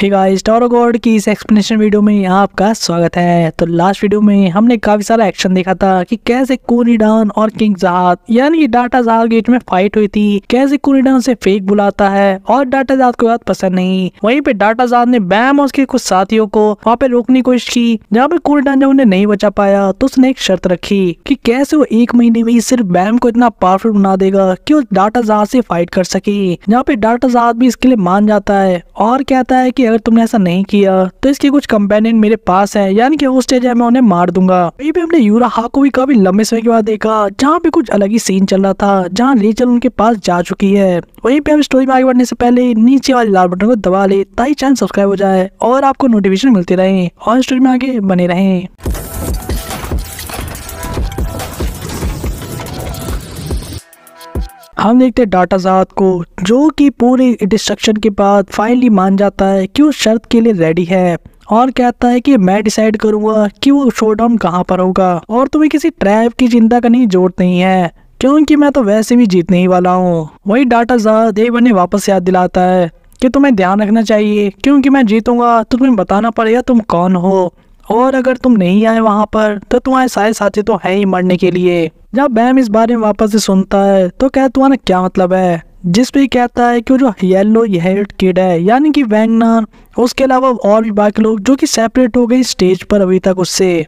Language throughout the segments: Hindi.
हे गाइस, टावर गॉड की इस एक्सप्लेनेशन वीडियो में आपका स्वागत है। तो लास्ट वीडियो में हमने काफी सारा एक्शन देखा था कि कैसे कोनिडान और किंग जहाद यानी कि डाटा जहाद के बीच में फाइट हुई थी। कैसे कोनिडान से फेक बुलाता है और डाटा जहाद को बात पसंद नहीं। वहीं पे डाटा जहाद ने बैम और उसके कुछ साथियों को वहाँ पे रोकने की कोशिश की। जहाँ पे कोनिडान जब उन्हें नहीं बचा पाया तो उसने एक शर्त रखी कि कैसे वो 1 महीने में सिर्फ बैम को इतना पावरफुल बना देगा कि वो डाटा जहाद से फाइट कर सके। जहाँ पे डाटा जहाद भी इसके लिए मान जाता है और कहता है कि अगर तुमने ऐसा नहीं किया तो इसके कुछ कंपेनियन मेरे पास है, यानी कि वो स्टेज है, मैं उन्हें मार दूंगा। वहीं पे हमने यूराहा को भी काफी लंबे समय के बाद देखा, जहाँ पे कुछ अलग ही सीन चल रहा था, जहाँ रेचल उनके पास जा चुकी है। वहीं पे हम स्टोरी में आगे बढ़ने से पहले नीचे वाले लाल बटन को दबा ले ताकि चैनल सब्सक्राइब हो जाए और आपको नोटिफिकेशन मिलते रहे और स्टोरी में आगे बने रहें। हम देखते हैं डाटा जहाद को, जो कि पूरे डिस्ट्रक्शन के बाद फाइनली मान जाता है कि वो शर्त के लिए रेडी है और कहता है कि मैं डिसाइड करूंगा कि वो शोडाउन कहाँ पर होगा और तुम्हें किसी ट्रैप की चिंता करने की जरूरत नहीं है क्योंकि मैं तो वैसे भी जीतने ही वाला हूँ। वही डाटा जहाद एक बार वापस याद दिलाता है कि तुम्हें ध्यान रखना चाहिए क्योंकि मैं जीतूंगा तो तुम्हें बताना पड़ेगा तुम कौन हो, और अगर तुम नहीं आए वहां पर तो तुम्हारे सारे साथी तो है ही मरने के लिए। जब बैम इस बारे में वापस से सुनता है तो क्या तुम्हारा क्या मतलब है, जिस पे कहता है कि वो जो येलो हेयर्ड किड है यानी कि वैगनर, उसके अलावा और भी बाकी लोग जो कि सेपरेट हो गए स्टेज पर अभी तक उससे,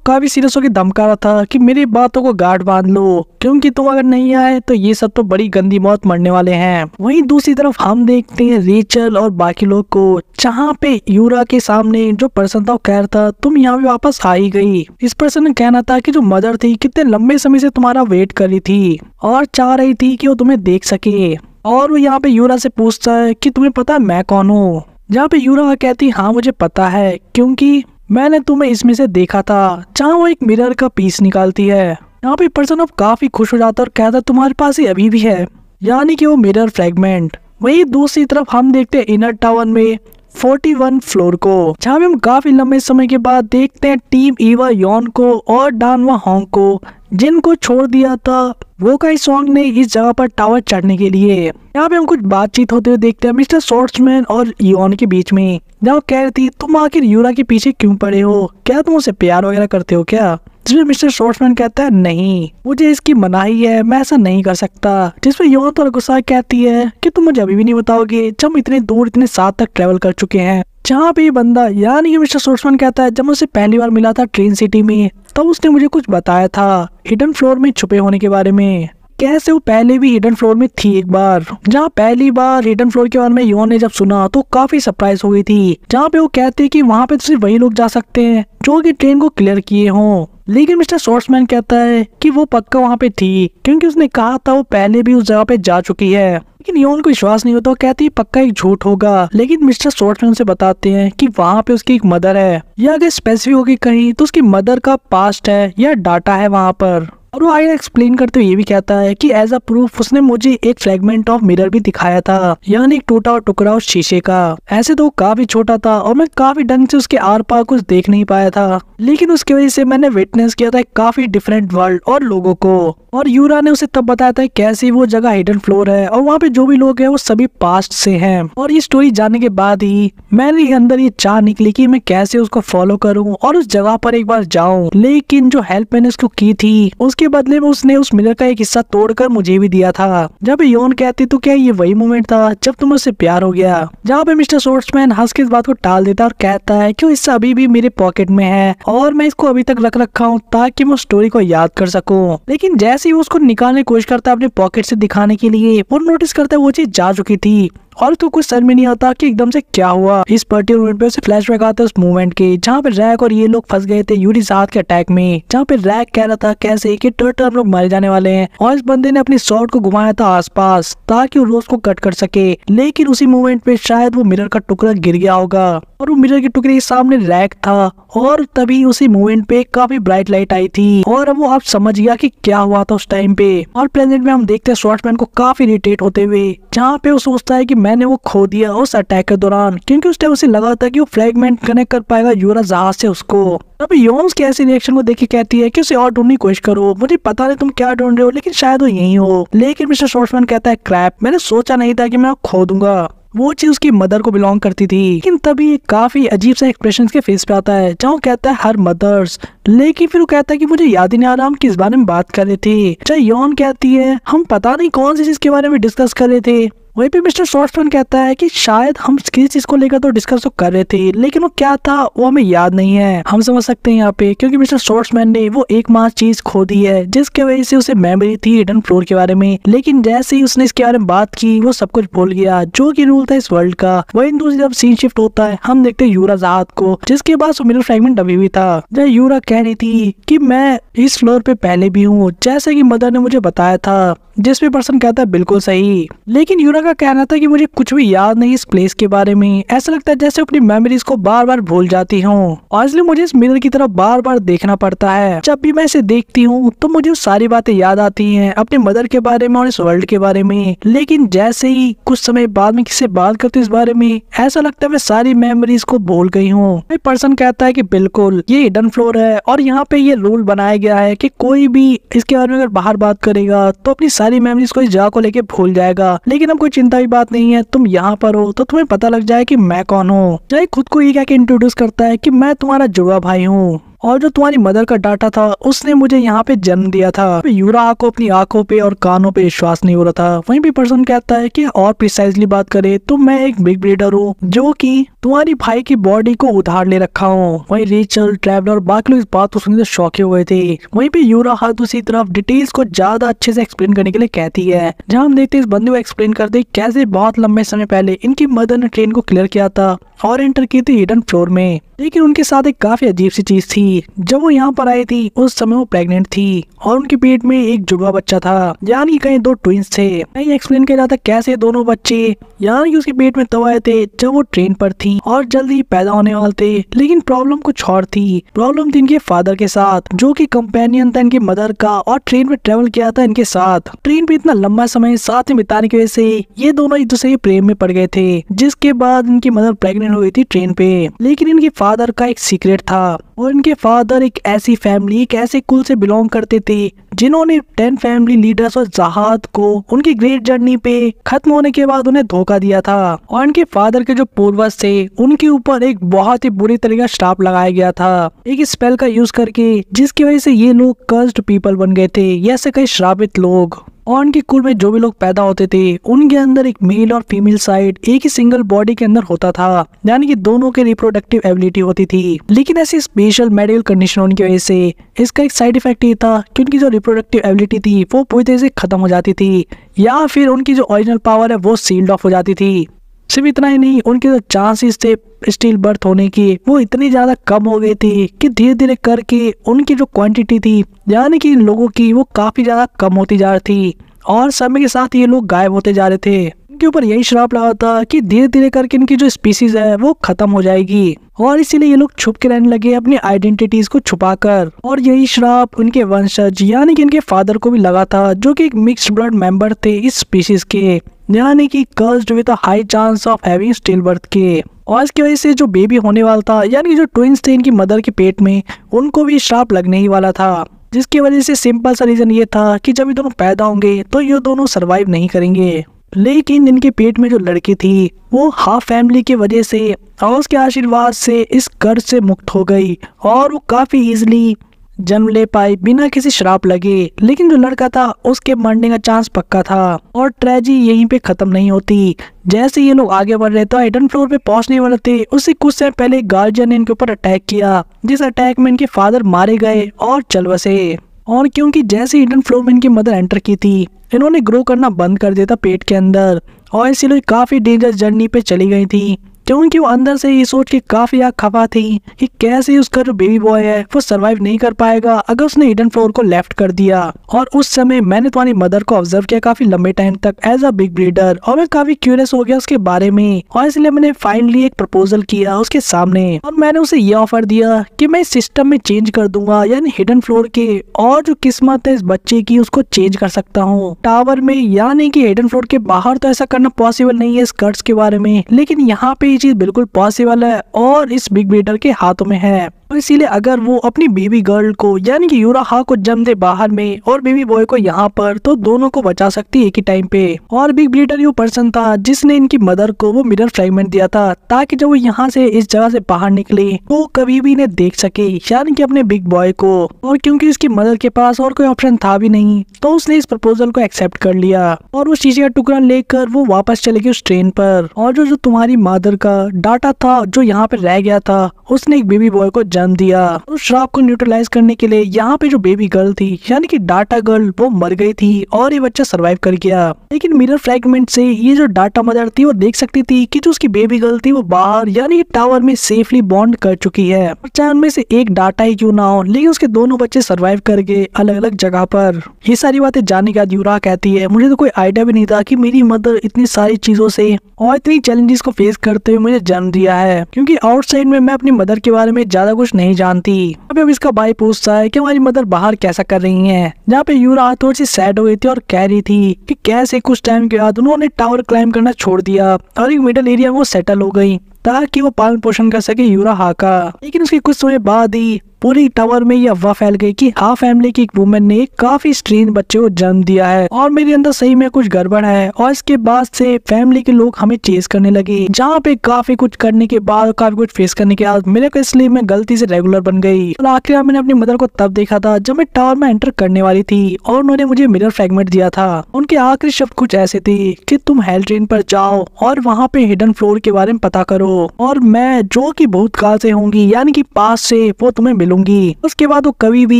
काफी सीरियस होकर धमका रहा था कि मेरी बातों को गार्ड बांध लो क्योंकि तुम अगर नहीं आए तो ये सब तो बड़ी गंदी मौत मरने वाले हैं। वहीं दूसरी तरफ हम देखते हैं रेचल और बाकी लोग को, जहाँ पे यूरा के सामने जो पर्सन था वो कह रहा था तुम यहाँ भी वापस आ ही गई। इस पर्सन ने कहना था कि जो मदर थी कितने लंबे समय से तुम्हारा वेट कर रही थी और चाह रही थी कि वो तुम्हें देख सके, और वो यहाँ पे यूरा से पूछता है कि तुम्हें पता है मैं कौन हूँ। जहाँ पे यूरा कहती हाँ मुझे पता है क्योंकि मैंने तुम्हें इसमें से देखा था। जहाँ वो एक मिरर का पीस निकालती है, यहाँ पे पर्सन अब काफी खुश हो जाता है और कहता तुम्हारे पास ही अभी भी है, यानी कि वो मिरर फ्रेगमेंट। वही दूसरी तरफ हम देखते हैं इनर टावर में 41 फ्लोर को, जहाँ पे हम काफी लंबे समय के बाद देखते हैं टीम ईवा यॉन को और डानवा होंग को, जिनको छोड़ दिया था वोकाई सॉन्ग ने इस जगह पर टावर चढ़ने के लिए। यहाँ पे हम कुछ बातचीत होते हुए देखते हैं मिस्टर शॉर्ट्समैन और यॉन के बीच में, जहाँ कह रही थी तुम आखिर यूरा के पीछे क्यों पड़े हो, क्या तुम उसे प्यार वगैरह करते हो क्या। जिसमें मिस्टर शॉर्ट्समैन कहता है नहीं, मुझे इसकी मनाही है, मैं ऐसा नहीं कर सकता। जिसमें यॉन तो गुस्सा कहती है कि तुम मुझे अभी भी नहीं बताओगे जब हम इतने दूर इतने साथ तक ट्रेवल कर चुके हैं। जहाँ पे ये बंदा यानी कि मिस्टर शॉर्ट्समैन कहता है जब मैं उसे पहली बार मिला था ट्रेन सिटी में तब उसने मुझे कुछ बताया था हिडन फ्लोर में छुपे होने के बारे में, कैसे वो पहले भी हिडन फ्लोर में थी एक बार। जहाँ पहली बार हिडन फ्लोर के बारे में योन ने जब सुना तो काफी सरप्राइज हो गई थी, जहाँ पे वो कहते हैं कि वहाँ पे सिर्फ वही लोग जा सकते हैं जो कि ट्रेन को क्लियर किए हों। लेकिन मिस्टर शॉर्ट्समैन कहता है कि वो पक्का वहाँ पे थी क्योंकि उसने कहा था वो पहले भी उस जगह पे जा चुकी है। लेकिन योन को विश्वास नहीं होता, वो कहती है पक्का एक झूठ होगा। लेकिन मिस्टर शॉर्ट्समैन से बताते हैं कि वहाँ पे उसकी एक मदर है, या अगर स्पेसिफिक होगी कहीं तो उसकी मदर का पास्ट है या डाटा है वहाँ पर। और वो आगे एक्सप्लेन करते हुए ये भी कहता है कि एज अ प्रूफ उसने मुझे एक फ्रेगमेंट ऑफ मिरर भी दिखाया था, यानी एक टूटा और टुकड़ा उस शीशे का। ऐसे तो वो काफी छोटा था और मैं काफी ढंग से उसके आर पार कुछ देख नहीं पाया था, लेकिन उसकी वजह से मैंने विटनेस किया था एक काफी डिफरेंट वर्ल्ड और लोगों को। और यूरा ने उसे तब बताया था कैसे वो जगह हिडन फ्लोर है और वहाँ पे जो भी लोग हैं वो सभी पास्ट से हैं। और ये स्टोरी जानने के बाद ही मेरे अंदर ये चाह निकली कि मैं कैसे उसको फॉलो करूं और उस जगह पर एक बार जाऊं। लेकिन जो हेल्प मैंने उसको की थी उसके बदले में उसने उस मिरर का एक हिस्सा तोड़कर मुझे भी दिया था। जब योन कहती तो क्या ये वही मोमेंट था जब तुम उससे प्यार हो गया। जहाँ पे मिस्टर शॉर्ट्समैन हंस के इस बात को टाल देता और कहता है कि वो हिस्सा अभी भी मेरे पॉकेट में है और मैं इसको अभी तक रख रखा हूँ ताकि मैं स्टोरी को याद कर सकूं। लेकिन जैसे ही वो उसको निकालने की कोशिश करता है अपने पॉकेट से दिखाने के लिए, वो नोटिस करता है वो चीज जा चुकी थी और तो कुछ समझ में नहीं आता कि एकदम से क्या हुआ। इस पर्टिकुलर मोमेंट पे उसे फ्लैशबैक आता है उस मोमेंट के, जहाँ पे रैक और ये लोग फंस गए थे यूरी जहाज के अटैक में, जहाँ पे रैक कह रहा था कैसे कि टर्टल हम लोग मारे जाने वाले हैं और इस बंदे ने अपनी शॉर्ट को घुमाया था आसपास ताकि वो रोज को कट कर सके। लेकिन उसी मोमेंट पे शायद वो मिरर का टुकड़ा गिर गया होगा और वो मिरर के टुकड़े के सामने रैक था और तभी उसी मोमेंट पे काफी ब्राइट लाइट आई थी और अब वो आप समझ गया कि क्या हुआ था उस टाइम पे। और प्रेजेंट में हम देखते हैं शॉर्ट्समैन को काफी इरिटेट होते हुए, जहाँ पे वो सोचता है कि मैंने वो खो दिया उस अटैक के दौरान क्योंकि उस टाइम उसे लगा था कि वो फ्रेगमेंट कनेक्ट कर पाएगा यूरा जहाज से उसको। अब योन्स के ऐसे रिएक्शन को देख के कहती है कि उसे और ढूंढने की कोशिश करो, मुझे पता नहीं तुम क्या ढूंढ रहे हो लेकिन शायद वो यही हो। लेकिन मिस्टर शॉर्ट्समैन कहता है क्रैप, मैंने सोचा नहीं था कि मैं खो दूंगा। वो चीज उसकी मदर को बिलोंग करती थी। लेकिन तभी एक काफी अजीब सा एक्सप्रेशन के फेस पे आता है जहाँ वो कहता है हर मदर्स, लेकिन फिर वो कहता है कि मुझे याद ही नहीं आ रहा हम किस बारे में बात कर रहे थे। चाहे यौन कहती है हम पता नहीं कौन सी चीज के बारे में डिस्कस कर रहे थे। वहीं पे मिस्टर शॉर्ट्समैन कहता है कि शायद हम किसी चीज को लेकर तो डिस्कस तो कर रहे थे, लेकिन वो क्या था वो हमें याद नहीं है। हम समझ सकते हैं यहाँ पे क्योंकि मिस्टर शॉर्ट्समैन ने वो एकमात्र चीज खो दी है जिसके वजह से उसे मेमोरी थी हिडन फ्लोर के बारे में, लेकिन जैसे ही उसने इसके बारे में बात की वो सब कुछ भूल गया जो कि रूल था इस वर्ल्ड का। वहीं दूसरी तरफ सीन शिफ्ट होता है, हम देखते हैं यूरा ज़ात को जिसके पास मिरर फ्रेगमेंट अभी भी था। जब यूरा कह रही थी कि मैं इस फ्लोर पे पहले भी हूँ जैसे कि मदर ने मुझे बताया था, जिसपे पर्सन कहता है बिल्कुल सही। लेकिन यूरा का कहना था कि मुझे कुछ भी याद नहीं इस प्लेस के बारे में, ऐसा लगता है जैसे अपनी मेमोरीज को बार बार भूल जाती हूँ और इसलिए मुझे इस मिरर की तरफ बार बार देखना पड़ता है। जब भी मैं इसे देखती हूँ तो मुझे सारी बातें याद आती हैं अपने मदर के बारे में और इस वर्ल्ड के बारे में, लेकिन जैसे ही कुछ समय बाद में किसी से बात करती हूँ इस बारे में ऐसा लगता है मैं सारी मेमोरीज को भूल गई हूँ। पर्सन कहता है कि बिल्कुल ये हिडन फ्लोर है और यहाँ पे ये रूल बनाया गया है कि कोई भी इसके बारे में अगर बाहर बात करेगा तो अपनी सारी मेमोरीज को इस जगह को लेके भूल जाएगा। लेकिन अब कोई चिंता की बात नहीं है, तुम यहाँ पर हो तो तुम्हें पता लग जाए कि मैं कौन हूँ। जय खुद को ये कह के इंट्रोड्यूस करता है कि मैं तुम्हारा जुड़वा भाई हूँ और जो तुम्हारी मदर का डाटा था उसने मुझे यहाँ पे जन्म दिया था। यूरा को अपनी आंखों पे और कानों पे विश्वास नहीं हो रहा था। वहीं भी पर्सन कहता है कि और प्रिसाइजली बात करें तो मैं एक बिग ब्रीडर हूँ जो कि तुम्हारी भाई की बॉडी को उधार ले रखा हूँ। वहीं रेचल, ट्रैवलर और बाकी लोग इस बात को सुनकर शॉके हुए थे। वहीं पे यूरा हर दूसरी तरफ डिटेल्स को ज्यादा अच्छे से एक्सप्लेन करने के लिए कहती है, जहाँ हम देखते हैं इस बंदे को एक्सप्लेन करते कैसे बहुत लंबे समय पहले इनकी मदर ने ट्रेन को क्लियर किया था और एंटर की थी हिडन फ्लोर में। लेकिन उनके साथ एक काफी अजीब सी चीज थी। जब वो यहाँ पर आई थी उस समय वो प्रेग्नेंट थी और उनके पेट में एक जुड़वा बच्चा था, यानी कहीं दो ट्विंस थे। कहीं एक्सप्लेन किया जाता कैसे दोनों बच्चे यानी कि उसके पेट में तब आए थे जब वो ट्रेन पर थी और जल्दी ही पैदा होने वाले थे। लेकिन प्रॉब्लम कुछ और थी। प्रॉब्लम थी इनके फादर के साथ जो कि कंपेनियन था इनकी मदर का और ट्रेन में ट्रेवल किया था इनके साथ। ट्रेन पे इतना लंबा समय साथ में बिताने की वजह से ये दोनों एक दूसरे के प्रेम में पड़ गए थे, जिसके बाद इनकी मदर प्रेग्नेंट हो गई थी ट्रेन पे। लेकिन इनके फादर का एक सीक्रेट था और इनके फादर एक ऐसी फैमिली, एक ऐसे कुल से बिलोंग करते थे जिन्होंने 10 फैमिली लीडर्स और जहाद को उनकी ग्रेट जर्नी पे खत्म होने के बाद उन्हें धोखा दिया था। और इनके फादर के जो पूर्वज थे उनके ऊपर एक बहुत ही बुरी तरह का श्राप लगाया गया था एक स्पेल का यूज करके, जिसकी वजह से ये लोग कर्स्ड पीपल बन गए थे, ये ऐसे कई श्रापित लोग। और उनके कुल में जो भी लोग पैदा होते थे उनके अंदर एक मेल और फीमेल साइड एक ही सिंगल बॉडी के अंदर होता था, यानी कि दोनों के रिप्रोडक्टिव एबिलिटी होती थी। लेकिन ऐसी स्पेशल मेडिकल कंडीशन होने की वजह से इसका एक साइड इफेक्ट ये था कि उनकी जो रिप्रोडक्टिव एबिलिटी थी वो पूरी तरह से खत्म हो जाती थी, या फिर उनकी जो ओरिजिनल पावर है वो सील्ड ऑफ हो जाती थी। सिर्फ इतना ही नहीं, उनके जो चांसेस थे स्टिल बर्थ होने की वो इतनी ज्यादा कम हो गई थी कि धीरे धीरे करके उनकी जो क्वांटिटी थी यानी कि इन लोगों की वो काफी ज्यादा कम होती जा रही थी और समय के साथ ये लोग गायब होते जा रहे थे। इनके ऊपर यही श्राप लगा था कि धीरे धीरे करके इनकी जो स्पीसीज है वो खत्म हो जाएगी और इसीलिए ये लोग छुप के रहने लगे अपनी आइडेंटिटीज को छुपाकर। और यही श्राप उनके वंशज यानी कि इनके फादर को भी लगा था जो कि एक मिक्स्ड ब्लड मेंबर थे इस स्पीसीज के, यानी कि cursed with a high chance of having still birth के। और इसकी वजह से जो बेबी होने वाला था यानी कि जो ट्विंस थे इनकी मदर के पेट में उनको भी श्राप लगने ही वाला था, जिसकी वजह से सिंपल सा रीजन ये था कि जब ये दोनों पैदा होंगे तो ये दोनों सरवाइव नहीं करेंगे। लेकिन इनके पेट में जो लड़की थी वो हाफ फैमिली की वजह से और उसके आशीर्वाद से इस कर्ज से मुक्त हो गई और वो काफी इजीली जन्म ले पाई बिना किसी श्राप लगे। लेकिन जो लड़का था उसके मरने का चांस पक्का था और ट्रेजेडी यहीं पे खत्म नहीं होती। जैसे ये लोग आगे बढ़ रहे थे हिडन फ्लोर पे पहुंचने वाले थे उससे कुछ समय पहले गार्जियन ने इनके ऊपर अटैक किया, जिस अटैक में इनके फादर मारे गए और चल बसे। और क्योंकि जैसे हिडन फ्लोर में इनकी मदर एंटर की थी इन्होंने ग्रो करना बंद कर दिया था पेट के अंदर और इसीलिए काफी डेंजरस जर्नी पे चली गई थी, क्योंकि वो अंदर से ये सोच के काफी खफा थी कि कैसे उसका जो बेबी बॉय है वो सरवाइव नहीं कर पाएगा अगर उसने हिडन फ्लोर को लेफ्ट कर दिया। और उस समय मैंने तुम्हारी मदर को ऑब्जर्व किया काफी लंबे टाइम तक एज अ बिग ब्रीडर और मैं काफी क्यूरियस हो गया उसके बारे में और इसलिए मैंने फाइनली एक प्रपोजल किया उसके सामने और मैंने उसे ये ऑफर दिया कि मैं इस सिस्टम में चेंज कर दूंगा, यानी हिडन फ्लोर के और जो किस्मत है इस बच्चे की उसको चेंज कर सकता हूँ टावर में, यानी कि हिडन फ्लोर के बाहर तो ऐसा करना पॉसिबल नहीं है इस कर्ज के बारे में, लेकिन यहाँ पे ये चीज बिल्कुल पॉसिबल है और इस बिग ब्रीडर के हाथों में है। तो इसीलिए अगर वो अपनी बेबी गर्ल को यानी कि यूराहा को जन्म दे बाहर में और बेबी बॉय को यहाँ पर, तो दोनों को बचा सकती है एक ही टाइम पे। और बिग ब्लीडर वो पर्सन था जिसने इनकी मदर को वो मिरर फ्रेगमेंट दिया था ताकि जब वो यहाँ से इस जगह से बाहर निकले तो कभी भी इन्हें देख सके यानी कि अपने बिग बॉय को। और क्योंकि उसकी मदर के पास और कोई ऑप्शन था भी नहीं तो उसने इस प्रपोजल को एक्सेप्ट कर लिया और वो शीशे का टुकड़ा लेकर वो वापस चले गई उस ट्रेन पर। और जो तुम्हारी मदर का डाटा था जो यहाँ पे रह गया था उसने एक बेबी बॉय को जन्म दिया। उस श्राप को न्यूट्रलाइज करने के लिए यहाँ पे जो बेबी गर्ल थी यानी कि डाटा गर्ल वो मर गई थी और ये बच्चा सरवाइव कर गया। लेकिन मिरर फ्रेगमेंट से ये जो डाटा मदर थी वो देख सकती थी कि जो उसकी बेबी गर्ल थी वो बाहर यानी कि टावर में सेफली बॉन्ड कर चुकी है। चाहे उनमें से एक डाटा ही क्यों ना हो लेकिन उसके दोनों बच्चे सरवाइव कर गए अलग अलग जगह पर। ये सारी बातें जानने के बाद यूरा कहती है मुझे तो कोई आइडिया भी नहीं था कि मेरी मदर इतनी सारी चीजों से और इतनी चैलेंजेस को फेस करते हुए मुझे जन्म दिया है, क्योंकि आउटसाइड में मैं अपनी मदर के बारे में ज्यादा कुछ नहीं जानती। अब इसका भाई पूछता है कि हमारी मदर बाहर कैसा कर रही है, जहाँ पे यूरा थोड़ी सी सैड हो गई थी और कह रही थी कि कैसे कुछ टाइम के बाद उन्होंने टावर क्लाइंब करना छोड़ दिया और एक मिडिल एरिया में वो सेटल हो गई ताकि वो पालन पोषण कर सके यूराहा का। लेकिन उसके कुछ समय बाद ही पूरी टावर में ये अफवाह फैल गई कि हाँ फैमिली की एक वुमेन ने काफी स्ट्रेंज बच्चे को जन्म दिया है और मेरे अंदर सही में कुछ गड़बड़ है। और इसके बाद से फैमिली के लोग हमें चेस करने लगे, जहाँ पे काफी कुछ करने के बाद काफी कुछ फेस करने के बाद मेरे को इसलिए मैं गलती से रेगुलर बन गई। और आखिर मैंने अपनी मदर को तब देखा था जब मैं टावर में एंटर करने वाली थी और उन्होंने मुझे मिरर फ्रेगमेंट दिया था। उनके आखिरी शब्द कुछ ऐसे थे कि तुम हेल ट्रेन पर जाओ और वहाँ पे हिडन फ्लोर के बारे में पता करो और मैं जो कि बहुत काल से होंगी यानी कि पास से वो तुम्हें मिलूंगी। उसके बाद वो कभी भी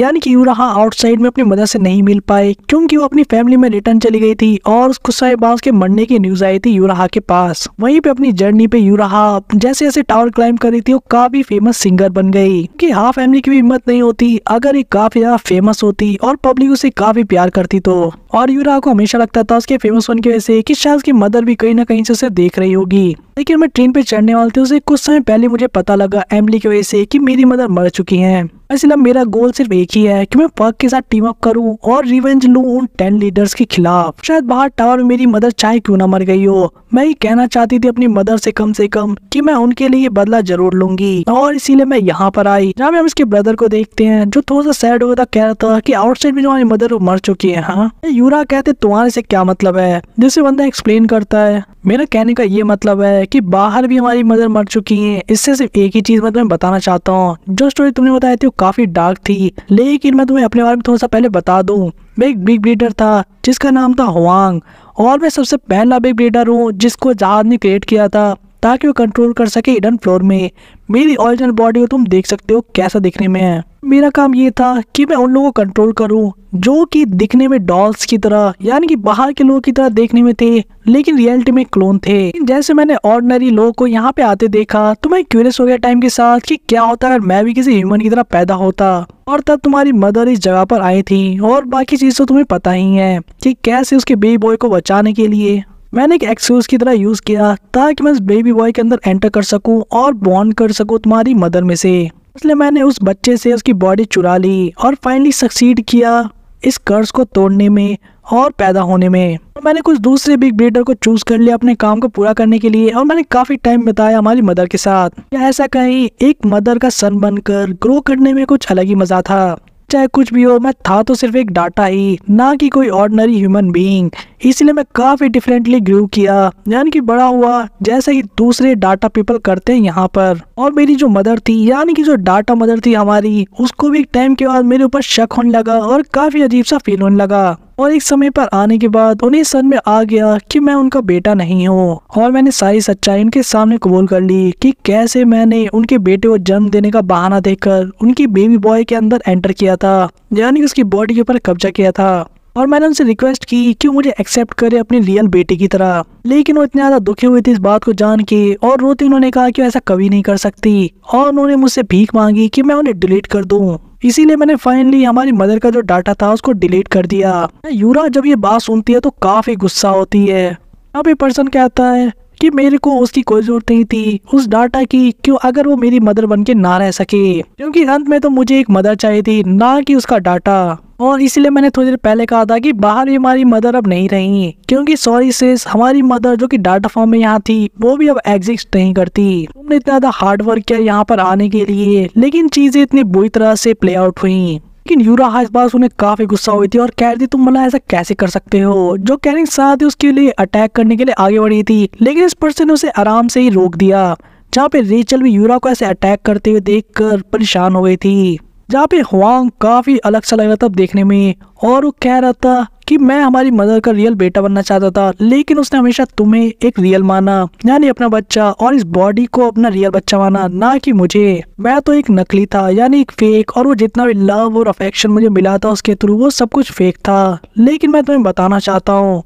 यानी कि यूराहा आउटसाइड में अपनी मदर से नहीं मिल पाए क्योंकि वो अपनी फैमिली में रिटर्न चली गई थी और कुछ समय बाद उसके मरने की न्यूज आई थी यूराहा के पास। वहीं पे अपनी जर्नी पे यूराहा जैसे जैसे टावर क्लाइंब कर रही थी वो काफी फेमस सिंगर बन गई, कि हाँ फैमिली की भी हिम्मत नहीं होती अगर ये काफी ज्यादा फेमस होती और पब्लिक उसे काफी प्यार करती तो। और यूराहा को हमेशा लगता था उसके फेमस होने की वजह से कि शायद उसकी मदर भी कहीं ना कहीं से उसे देख रही होगी। लेकिन मैं ट्रेन पे चढ़ने वाले थे उसे कुछ समय पहले मुझे पता लगा एमिली की वजह से कि मेरी मदर मर चुकी हैं। इसलिए मेरा गोल सिर्फ एक ही है कि मैं पग के साथ टीम अप करूं और रिवेंज लूं उन 10 लीडर्स के खिलाफ। शायद बाहर टावर में मेरी मदर चाहे क्यों ना मर गई हो, मैं ये कहना चाहती थी अपनी मदर से कम कि मैं उनके लिए बदला जरूर लूंगी। और इसीलिए मैं यहाँ पर आई, जहाँ हम इसके ब्रदर को देखते हैं जो थोड़ा सा सैड हो था, कह रहा था कि आउटसाइड में जो हमारी मदर मर चुकी है। हाँ यूरा कहते तुम्हारे से क्या मतलब है, जिससे बंदा एक्सप्लेन करता है मेरा कहने का ये मतलब है कि बाहर भी हमारी मदर मर चुकी है। इससे सिर्फ एक ही चीज मैं बताना चाहता हूँ, जो स्टोरी तुमने बताई थी वो काफी डार्क थी, लेकिन मैं तुम्हें अपने बारे में थोड़ा सा पहले बता दूं। मैं एक बिग ब्रीडर था जिसका नाम था हुआंग और मैं सबसे पहला बिग ब्रीडर हूँ जिसको जहाज ने क्रिएट किया था ताकि वो कंट्रोल कर सके हिडन फ्लोर में। मेरी ओरिजिनल बॉडी को तुम देख सकते हो कैसा दिखने में है। मेरा काम ये था कि मैं उन लोगों को कंट्रोल करूं जो कि दिखने में डॉल्स की तरह यानी कि बाहर के लोगों की तरह देखने में थे लेकिन रियलिटी में क्लोन थे। जैसे मैंने ऑर्डिनरी लोगों को यहाँ पे आते देखा तो मैं क्यूरियस हो गया टाइम के साथ कि क्या होता अगर मैं भी किसी ह्यूमन की तरह पैदा होता। और तब तुम्हारी मदर इस जगह पर आई थी और बाकी चीज तो तुम्हें पता ही है कि कैसे उसके बेबी बॉय को बचाने के लिए मैंने एक एक्सक्यूज की तरह यूज किया ताकि मैं उस बेबी बॉय के अंदर एंटर कर सकूं और बॉन्ड कर सकूं तुम्हारी मदर में से। इसलिए मैंने उस बच्चे से उसकी बॉडी चुरा ली और फाइनली सक्सीड किया इस कर्ज को तोड़ने में और पैदा होने में। और मैंने कुछ दूसरे बिग ब्रीडर को चूज कर लिया अपने काम को पूरा करने के लिए और मैंने काफी टाइम बिताया हमारी मदर के साथ। या ऐसा कहीं एक मदर का सन बनकर ग्रो करने में कुछ अलग ही मजा था। चाहे कुछ भी हो मैं था तो सिर्फ एक डाटा ही, ना कि कोई ऑर्डिनरी ह्यूमन बीइंग। इसलिए मैं काफी डिफरेंटली ग्रो किया यानी कि बड़ा हुआ जैसे कि दूसरे डाटा पीपल करते हैं यहाँ पर। और मेरी जो मदर थी यानी कि जो डाटा मदर थी हमारी, उसको भी एक टाइम के बाद मेरे ऊपर शक होने लगा और काफी अजीब सा फील होने लगा। और एक समय पर आने के बाद उन्हें समझ में आ गया कि मैं उनका बेटा नहीं हूँ और मैंने सारी सच्चाई उनके सामने कबूल कर ली कि कैसे मैंने उनके बेटे को जन्म देने का बहाना देकर उनकी बेबी बॉय के अंदर एंटर किया था यानी कि उसकी बॉडी के ऊपर कब्जा किया था। और मैंने उनसे रिक्वेस्ट की कि मुझे एक्सेप्ट करे अपनी रियल बेटी की तरह, लेकिन वो इतने ज्यादा दुखी हुए थे इस बात को जान के और रोते उन्होंने कहा कि ऐसा कभी नहीं कर सकती और उन्होंने मुझसे भीख मांगी कि मैं उन्हें डिलीट कर दूं। इसीलिए मैंने फाइनली हमारी मदर का जो डाटा था उसको डिलीट कर दिया। यूरा जब ये बात सुनती है तो काफी गुस्सा होती है। अब ये पर्सन कहता है कि मेरे को उसकी कोई जरूरत नहीं थी उस डाटा की, क्यों अगर वो मेरी मदर बनके ना रह सके, क्योंकि अंत में तो मुझे एक मदर चाहिए थी ना कि उसका डाटा। और इसीलिए मैंने थोड़ी देर पहले कहा था कि बाहर भी हमारी मदर अब नहीं रही, क्योंकि सॉरी सिस, हमारी मदर जो कि डाटा फॉर्म में यहाँ थी वो भी अब एग्जिस्ट नहीं करती। तुमने इतना ज्यादा हार्ड वर्क किया यहाँ पर आने के लिए, लेकिन चीजें इतनी बुरी तरह से प्ले आउट हुई। लेकिन यूरा इस बात उन्हें काफी गुस्सा हुई थी और कह रही थी तुम मतलब ऐसा कैसे कर सकते हो। जो कैरिंग साथ ही उसके लिए अटैक करने के लिए आगे बढ़ी थी, लेकिन इस पर्सन ने उसे आराम से ही रोक दिया। जहाँ पे रेचल भी यूरा को ऐसे अटैक करते हुए देखकर परेशान हो गई थी। जहाँ पे हुआंग काफी अलग सा लग रहा था देखने में, और वो कह रहा था कि मैं हमारी मदर का रियल बेटा बनना चाहता था, लेकिन उसने हमेशा तुम्हें एक रियल माना, यानी अपना बच्चा, और इस बॉडी को अपना रियल बच्चा माना, ना कि मुझे। मैं तो एक नकली था, यानी एक फेक, और वो जितना भी लव और अफेक्शन मुझे मिला था उसके थ्रू वो सब कुछ फेक था। लेकिन मैं तुम्हें बताना चाहता हूँ,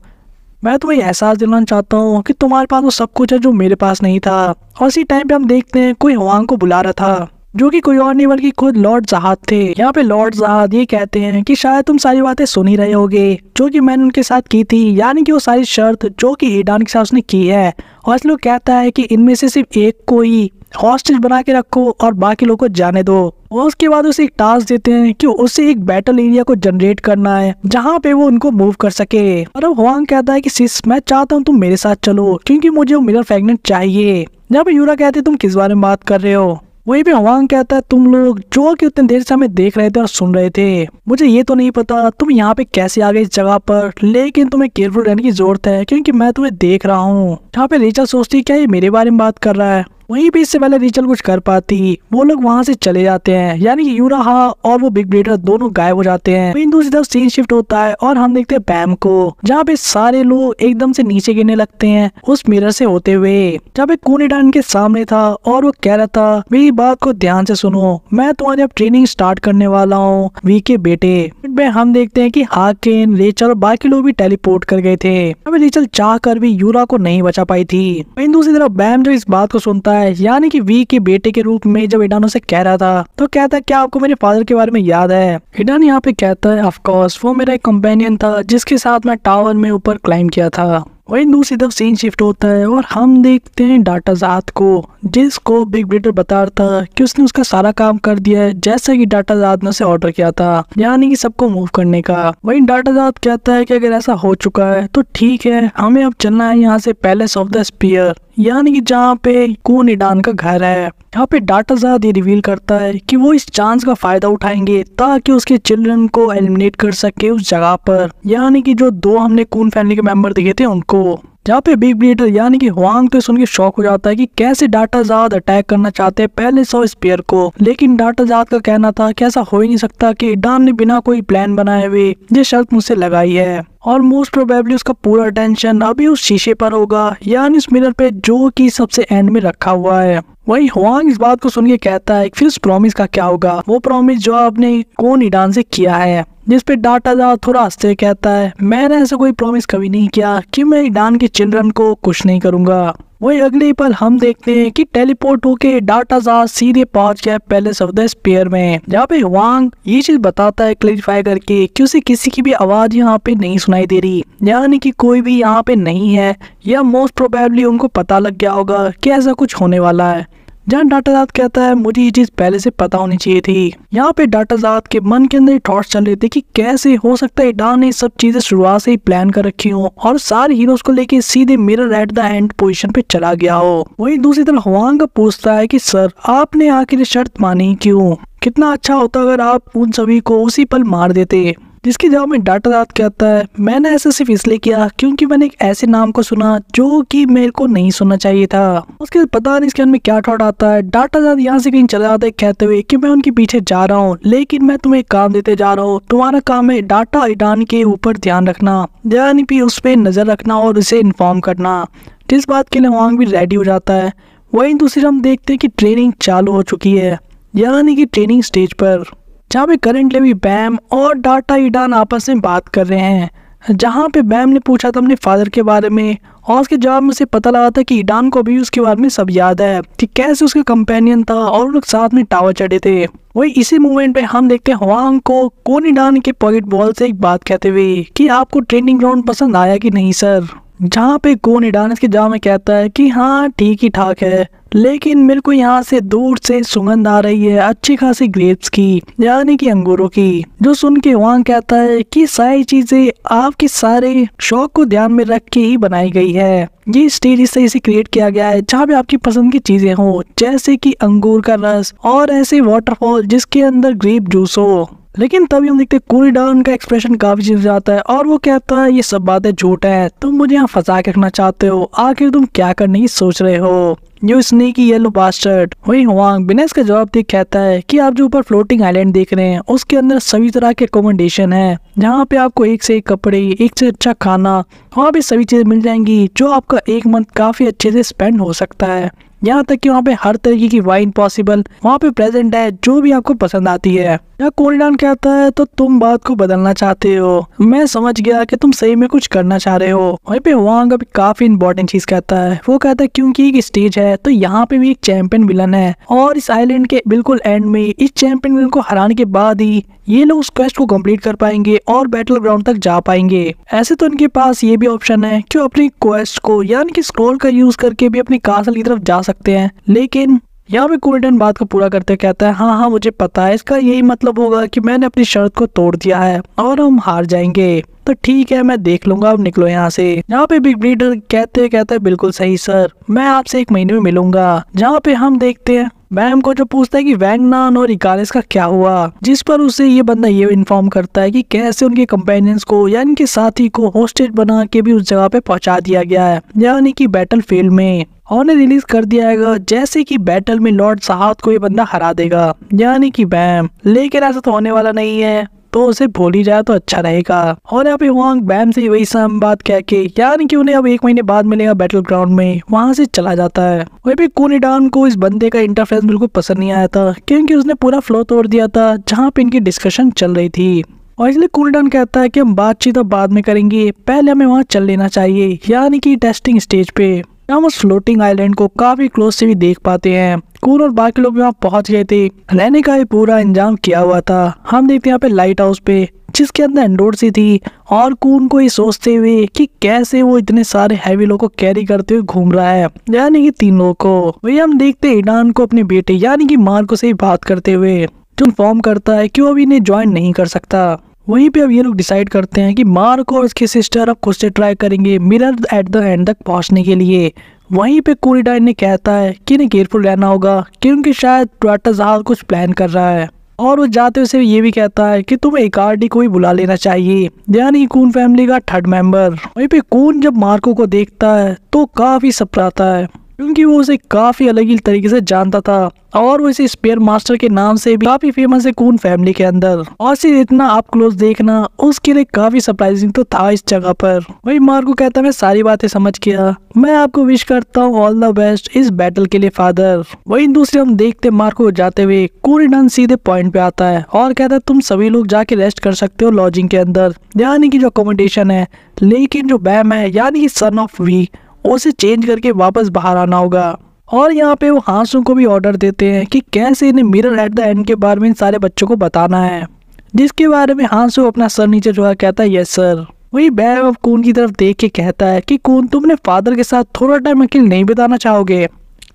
मैं तुम्हें एहसास दिलाना चाहता हूँ कि तुम्हारे पास वो सब कुछ है जो मेरे पास नहीं था। और इसी टाइम पे हम देखते हैं कोई हुआंग को बुला रहा था, जो कि कोई और नहीं बल्कि खुद लॉर्ड ज़हाद थे। यहाँ पे लॉर्ड ज़हाद ये कहते हैं कि शायद तुम सारी बातें सुन ही रहे होगे जो कि मैंने उनके साथ की थी, यानी कि वो सारी शर्त जो कि ईडान के साथ उसने की है। और इसलिए वो कहता है कि इनमें से सिर्फ एक को ही हॉस्टेज बना के रखो और बाकी लोगों को जाने दो। और उसके बाद उसे एक टास्क देते हैं कि उसे एक बैटल एरिया को जनरेट करना है जहाँ पे वो उनको मूव कर सके। और अब हुआंग कहता है कि सिस, मैं चाहता हूँ तुम मेरे साथ चलो, क्योंकि मुझे वो मिरर फ्रेगमेंट चाहिए। जहाँ पे यूरा कहते तुम किस बारे में बात कर रहे हो, वहीं पे हुआंग कहता है तुम लोग जो कि उतने देर से हमें देख रहे थे और सुन रहे थे, मुझे ये तो नहीं पता तुम यहाँ पे कैसे आ गए इस जगह पर, लेकिन तुम्हें केयरफुल रहने की जरूरत है क्योंकि मैं तुम्हें देख रहा हूँ। यहाँ पे रेचल सोचती क्या ये मेरे बारे में बात कर रहा है। वहीं पे इससे पहले रेचल कुछ कर पाती, वो लोग वहां से चले जाते हैं, यानी कि यूरा और वो बिग ब्रेडर दोनों गायब हो जाते हैं। वहीं दूसरी तरफ सीन शिफ्ट होता है और हम देखते हैं बैम को, जहाँ पे सारे लोग एकदम से नीचे गिरने लगते हैं उस मिरर से होते हुए, जहाँ पे कोनिडान के सामने था और वो कह रहा था मेरी बात को ध्यान से सुनो, मैं तुम्हारी अब ट्रेनिंग स्टार्ट करने वाला हूँ वी के बेटे। हम देखते हैं कि हाकिन, रेचल और बाकी लोग भी टेलीपोर्ट कर गए थे। अभी रेचल चाह कर भी यूरा को नहीं बचा पाई थी। वहीं दूसरी तरफ बैम जो इस बात को सुनता है, यानी कि वी के बेटे के रूप में जब ईडान से कह रहा था, तो कहता है क्या आपको मेरे फादर के बारे में याद है। ईडान यहाँ पे कहता है ऑफ कोर्स, वो मेरा एक कंपेनियन था जिसके साथ मैं टावर में ऊपर क्लाइंब किया था। वहीं दूसरी तरफ सीन शिफ्ट होता है और हम देखते हैं डाटा ज़ात को, जिसको बिग ब्रेडर बता रहा था कि उसने उसका सारा काम कर दिया है जैसा कि डाटा ज़ात ने उसे ऑर्डर किया था, यानी कि सबको मूव करने का। वहीं डाटा ज़ात कहता है कि अगर ऐसा हो चुका है तो ठीक है, हमें अब चलना है यहाँ से पैलेस ऑफ द स्पीयर, यानी कि जहाँ पे कोनिडान का घर है। यहाँ पे डाटा ज़ात ये रिवील करता है कि वो इस चांस का फायदा उठाएंगे ताकि उसके चिल्ड्रन को एलिमिनेट कर सके उस जगह पर, यानी कि जो दो हमने कून फैमिली के मेंबर दिखे थे उनको। जहाँ पे बिग ब्रेडर यानी कि हुआंग तो सुन के शॉक हो जाता है कि कैसे डाटा ज़ात अटैक करना चाहते हैं पैलेस ऑफ स्पीयर को, लेकिन डाटा ज़ात का कहना था कि ऐसा हो ही नहीं सकता कि ईडान ने बिना कोई प्लान बनाए हुए ये शर्त मुझसे लगाई है, और मोस्ट प्रोबेबली उसका पूरा अटेंशन अभी उस शीशे पर होगा, यानी उस मिरर पे जो कि सबसे एंड में रखा हुआ है। वही हुआंग इस बात को सुन के कहता है फिर उस प्रॉमिस का क्या होगा, वो प्रॉमिस जो आपने कोनिडान से किया है। जिस पे डाटा ज़ात थोड़ा हंसते कहता है मैंने ऐसा कोई प्रॉमिस कभी नहीं किया कि मैं ईडान के चिल्ड्रन को कुछ नहीं करूंगा। वही अगले पल हम देखते हैं कि टेलीपोर्ट होके डाटा ज़ात सीधे पहुंच गया पैलेस ऑफ द स्पीयर में, जहाँ पे हुआंग ये चीज बताता है क्लैरिफाई करके कि उसे किसी की भी आवाज यहाँ पे नहीं सुनाई दे रही, यानी कि कोई भी यहाँ पे नहीं है, या मोस्ट प्रोबेबली उनको पता लग गया होगा कि ऐसा कुछ होने वाला है। जहाँ डाटा ज़ात कहता है मुझे ये चीज़ पहले से पता होनी चाहिए थी। यहाँ पे डाटा ज़ात के मन के अंदर थॉट्स चल रहे थे कि कैसे हो सकता है ईडान ने सब चीज़ें शुरुआत से ही प्लान कर रखी हो और सारे हीरोज को लेके सीधे mirror at the end position पे चला गया हो। वहीं दूसरी तरफ हुआंग का पूछता है कि सर आपने आखिर शर्त मानी क्यों, कितना अच्छा होता अगर आप उन सभी को उसी पल मार देते। जिसके जवाब में डाटा ज़ात कहता है मैंने ऐसा सिर्फ इसलिए किया क्योंकि मैंने एक ऐसे नाम को सुना जो कि मेरे को नहीं सुनना चाहिए था। उसके पता नहीं इसके मन में क्या थॉट आता है। डाटा ज़ात यहाँ से कहीं चला जाता है कहते हुए कि मैं उनके पीछे जा रहा हूँ, लेकिन मैं तुम्हें एक काम देते जा रहा हूँ, तुम्हारा काम है डाटा ईडान के ऊपर ध्यान रखना, यानी कि उस पर नजर रखना और उसे इन्फॉर्म करना। जिस बात के लिए हुआंग भी रेडी हो जाता है। वहीं दूसरी हम देखते हैं कि ट्रेनिंग चालू हो चुकी है, यानी कि ट्रेनिंग स्टेज पर, जहाँ पे करंटली भी बैम और डाटा ईडान आपस में बात कर रहे हैं। जहाँ पे बैम ने पूछा था अपने फादर के बारे में और उसके जवाब में से पता लगा था कि ईडान को भी उसके बारे में सब याद है कि कैसे उसका कंपेनियन था और लोग साथ में टावर चढ़े थे। वही इसी मूवमेंट पे हम देखते हैं हुआंग को कोनिडान के पॉकेट बॉल से एक बात कहते हुए कि आपको ट्रेनिंग ग्राउंड पसंद आया कि नहीं सर। जहाँ पे कोनिडान इसके जवाब में कहता है कि हाँ ठीक ही ठाक है, लेकिन मेरे को यहाँ से दूर से सुगंध आ रही है अच्छी खासी ग्रेप्स की, यानी कि अंगूरों की। जो सुन के वांग कहता है कि सारी चीजें आपके सारे शौक को ध्यान में रख के ही बनाई गई है। ये स्टेज इस तरह से क्रिएट किया गया है जहाँ पे आपकी पसंद की चीजें हो, जैसे कि अंगूर का रस और ऐसे वाटरफॉल जिसके अंदर ग्रेप जूस हो। लेकिन तभी हम देखते कूरीडान का एक्सप्रेशन काफी चेंज आता है और वो कहता है ये सब बातें झूठ है, तुम मुझे यहाँ फंसा के रखना चाहते हो, आखिर तुम क्या करने की सोच रहे हो, यू स्नेकी येलो बास्टर्ड। वही हुआंग बिना इसका जवाब देख कहता है कि आप जो ऊपर फ्लोटिंग आइलैंड देख रहे हैं उसके अंदर सभी तरह के अकोमोडेशन है, जहाँ पे आपको एक से एक कपड़े, एक से अच्छा खाना, वहाँ पे सभी चीजें मिल जाएंगी जो आपका एक मंथ काफी अच्छे से स्पेंड हो सकता है। यहाँ तक कि वहाँ पे हर तरीके की वाइन पॉसिबल वहाँ पे प्रेजेंट है जो भी आपको पसंद आती है। या कूरीडान कहता है तो तुम बात को बदलना चाहते हो, मैं समझ गया कि तुम सही में कुछ करना चाह रहे हो। वहीं पे वांग अभी काफी इंपॉर्टेंट चीज कहता है, वो कहता है क्योंकि एक स्टेज है तो यहाँ पे भी एक चैंपियन विलन है और इस आइलैंड के बिल्कुल एंड में इस चैंपियन विलन को हराने के बाद ही ये लोग उस क्वेस्ट को कंप्लीट कर पाएंगे और बैटल ग्राउंड तक जा पाएंगे। ऐसे तो इनके पास ये भी ऑप्शन है कि अपनी क्वेस्ट को यानी कि स्क्रॉल का यूज करके भी अपनी कासल की तरफ जा सकते हैं, लेकिन यहाँ पे कूरीडान बात को पूरा करते कहता है हाँ हाँ मुझे पता है, इसका यही मतलब होगा कि मैंने अपनी शर्त को तोड़ दिया है और हम हार जाएंगे। तो ठीक है मैं देख लूंगा, अब निकलो यहाँ से। यहाँ पे बिग ब्रीडर कहते हैं बिल्कुल सही सर, मैं आपसे 1 महीने में मिलूंगा। जहाँ पे हम देखते हैं मैम को जो पूछता है कि वैंगनान और इकालिस का क्या हुआ, जिस पर उसे ये बंदा ये इन्फॉर्म करता है कि कैसे उनके कंपेनियंस को यानी कि साथी को होस्टेज बना के भी उस जगह पे पहुंचा दिया गया है, यानी कि बैटल फील्ड में, और उन्हें रिलीज कर दिया जाएगा जैसे कि बैटल में लॉर्ड साहब को ये बंदा हरा देगा, यानी कि बैम। लेकिन ऐसा तो होने वाला नहीं है, तो उसे भूल ही जाए तो अच्छा रहेगा। और यहाँ पे हुआंग बैम से वही सम बात कह के यानी कि उन्हें अब 1 महीने बाद मिलेगा बैटल ग्राउंड में, वहां से चला जाता है। वही पे कूरीडान को इस बंदे का इंटरफेरेंस बिल्कुल पसंद नहीं आया था, क्योंकि उसने पूरा फ्लो तोड़ दिया था जहाँ पे इनकी डिस्कशन चल रही थी। और इसलिए कूरीडान कहता है कि हम बातचीत अब बाद में करेंगे, पहले हमें वहाँ चल लेना चाहिए, यानी कि टेस्टिंग स्टेज पे। हम उस फ्लोटिंग आइलैंड को काफी क्लोज से भी देख पाते हैं। कून और बाकी लोग वहाँ पहुंच गए थे, रहने का भी पूरा इंतजाम किया हुआ था। हम देखते हैं यहाँ पे लाइट हाउस पे जिसके अंदर एंडोर सी थी, और कून को ये सोचते हुए कि कैसे वो इतने सारे हैवी लोगों को कैरी करते हुए घूम रहा है, यानी कि 3 लोगों को। वही हम देखते हैं ईडान को अपने बेटे यानी कि मार्को से बात करते हुए, जो इन्फॉर्म करता है कि वो अभी इन्हें ज्वाइन नहीं कर सकता। वहीं पे अब ये लोग डिसाइड करते हैं कि मार्को और उसकी सिस्टर अब खुद से ट्राई करेंगे मिरर एट द एंड तक पहुंचने के लिए। वहीं पे कूरीडान ने कहता है कि इन्हें केयरफुल रहना होगा, क्योंकि शायद ट्वाटा जहाज कुछ प्लान कर रहा है। और वो जाते हुए ये भी कहता है कि तुम्हें इकार्डी को भी बुला लेना चाहिए, यानी कून फैमिली का 3rd मेंबर। वहीं पे कून जब मार्को को देखता है तो काफी सरप्राता है, क्योंकि वो उसे काफी अलग ही तरीके से जानता था, और वो इसे स्पेयर मास्टर के नाम से भी काफी फेमस है कून फैमिली के अंदर। और सिर्फ इतना आप क्लोज देखना उसके लिए काफी सरप्राइजिंग तो था इस जगह पर। वही मार्को कहता है मैं सारी बातें समझ गया, मैं आपको विश करता हूँ ऑल द बेस्ट इस बैटल के लिए फादर। वही दूसरे हम देखते मार्को को जाते हुए, कूरीडान सीधे पॉइंट पे आता है और कहता है तुम सभी लोग जाके रेस्ट कर सकते हो लॉजिंग के अंदर, यानी कि जो अकोमोडेशन है, लेकिन जो बैम है यानी कि सन ऑफ वी, उसे चेंज करके वापस बाहर आना होगा। और यहाँ पे वो हांसू को भी ऑर्डर देते हैं कि कैसे इन्हें मिरर एट द एंड के बारे में इन सारे बच्चों को बताना है, जिसके बारे में हांसू अपना सर नीचे झुका कहता है यस सर। वही बैम अब कून की तरफ देख के कहता है कि कून तुम अपने फादर के साथ थोड़ा टाइम अकेले नहीं बिताना चाहोगे,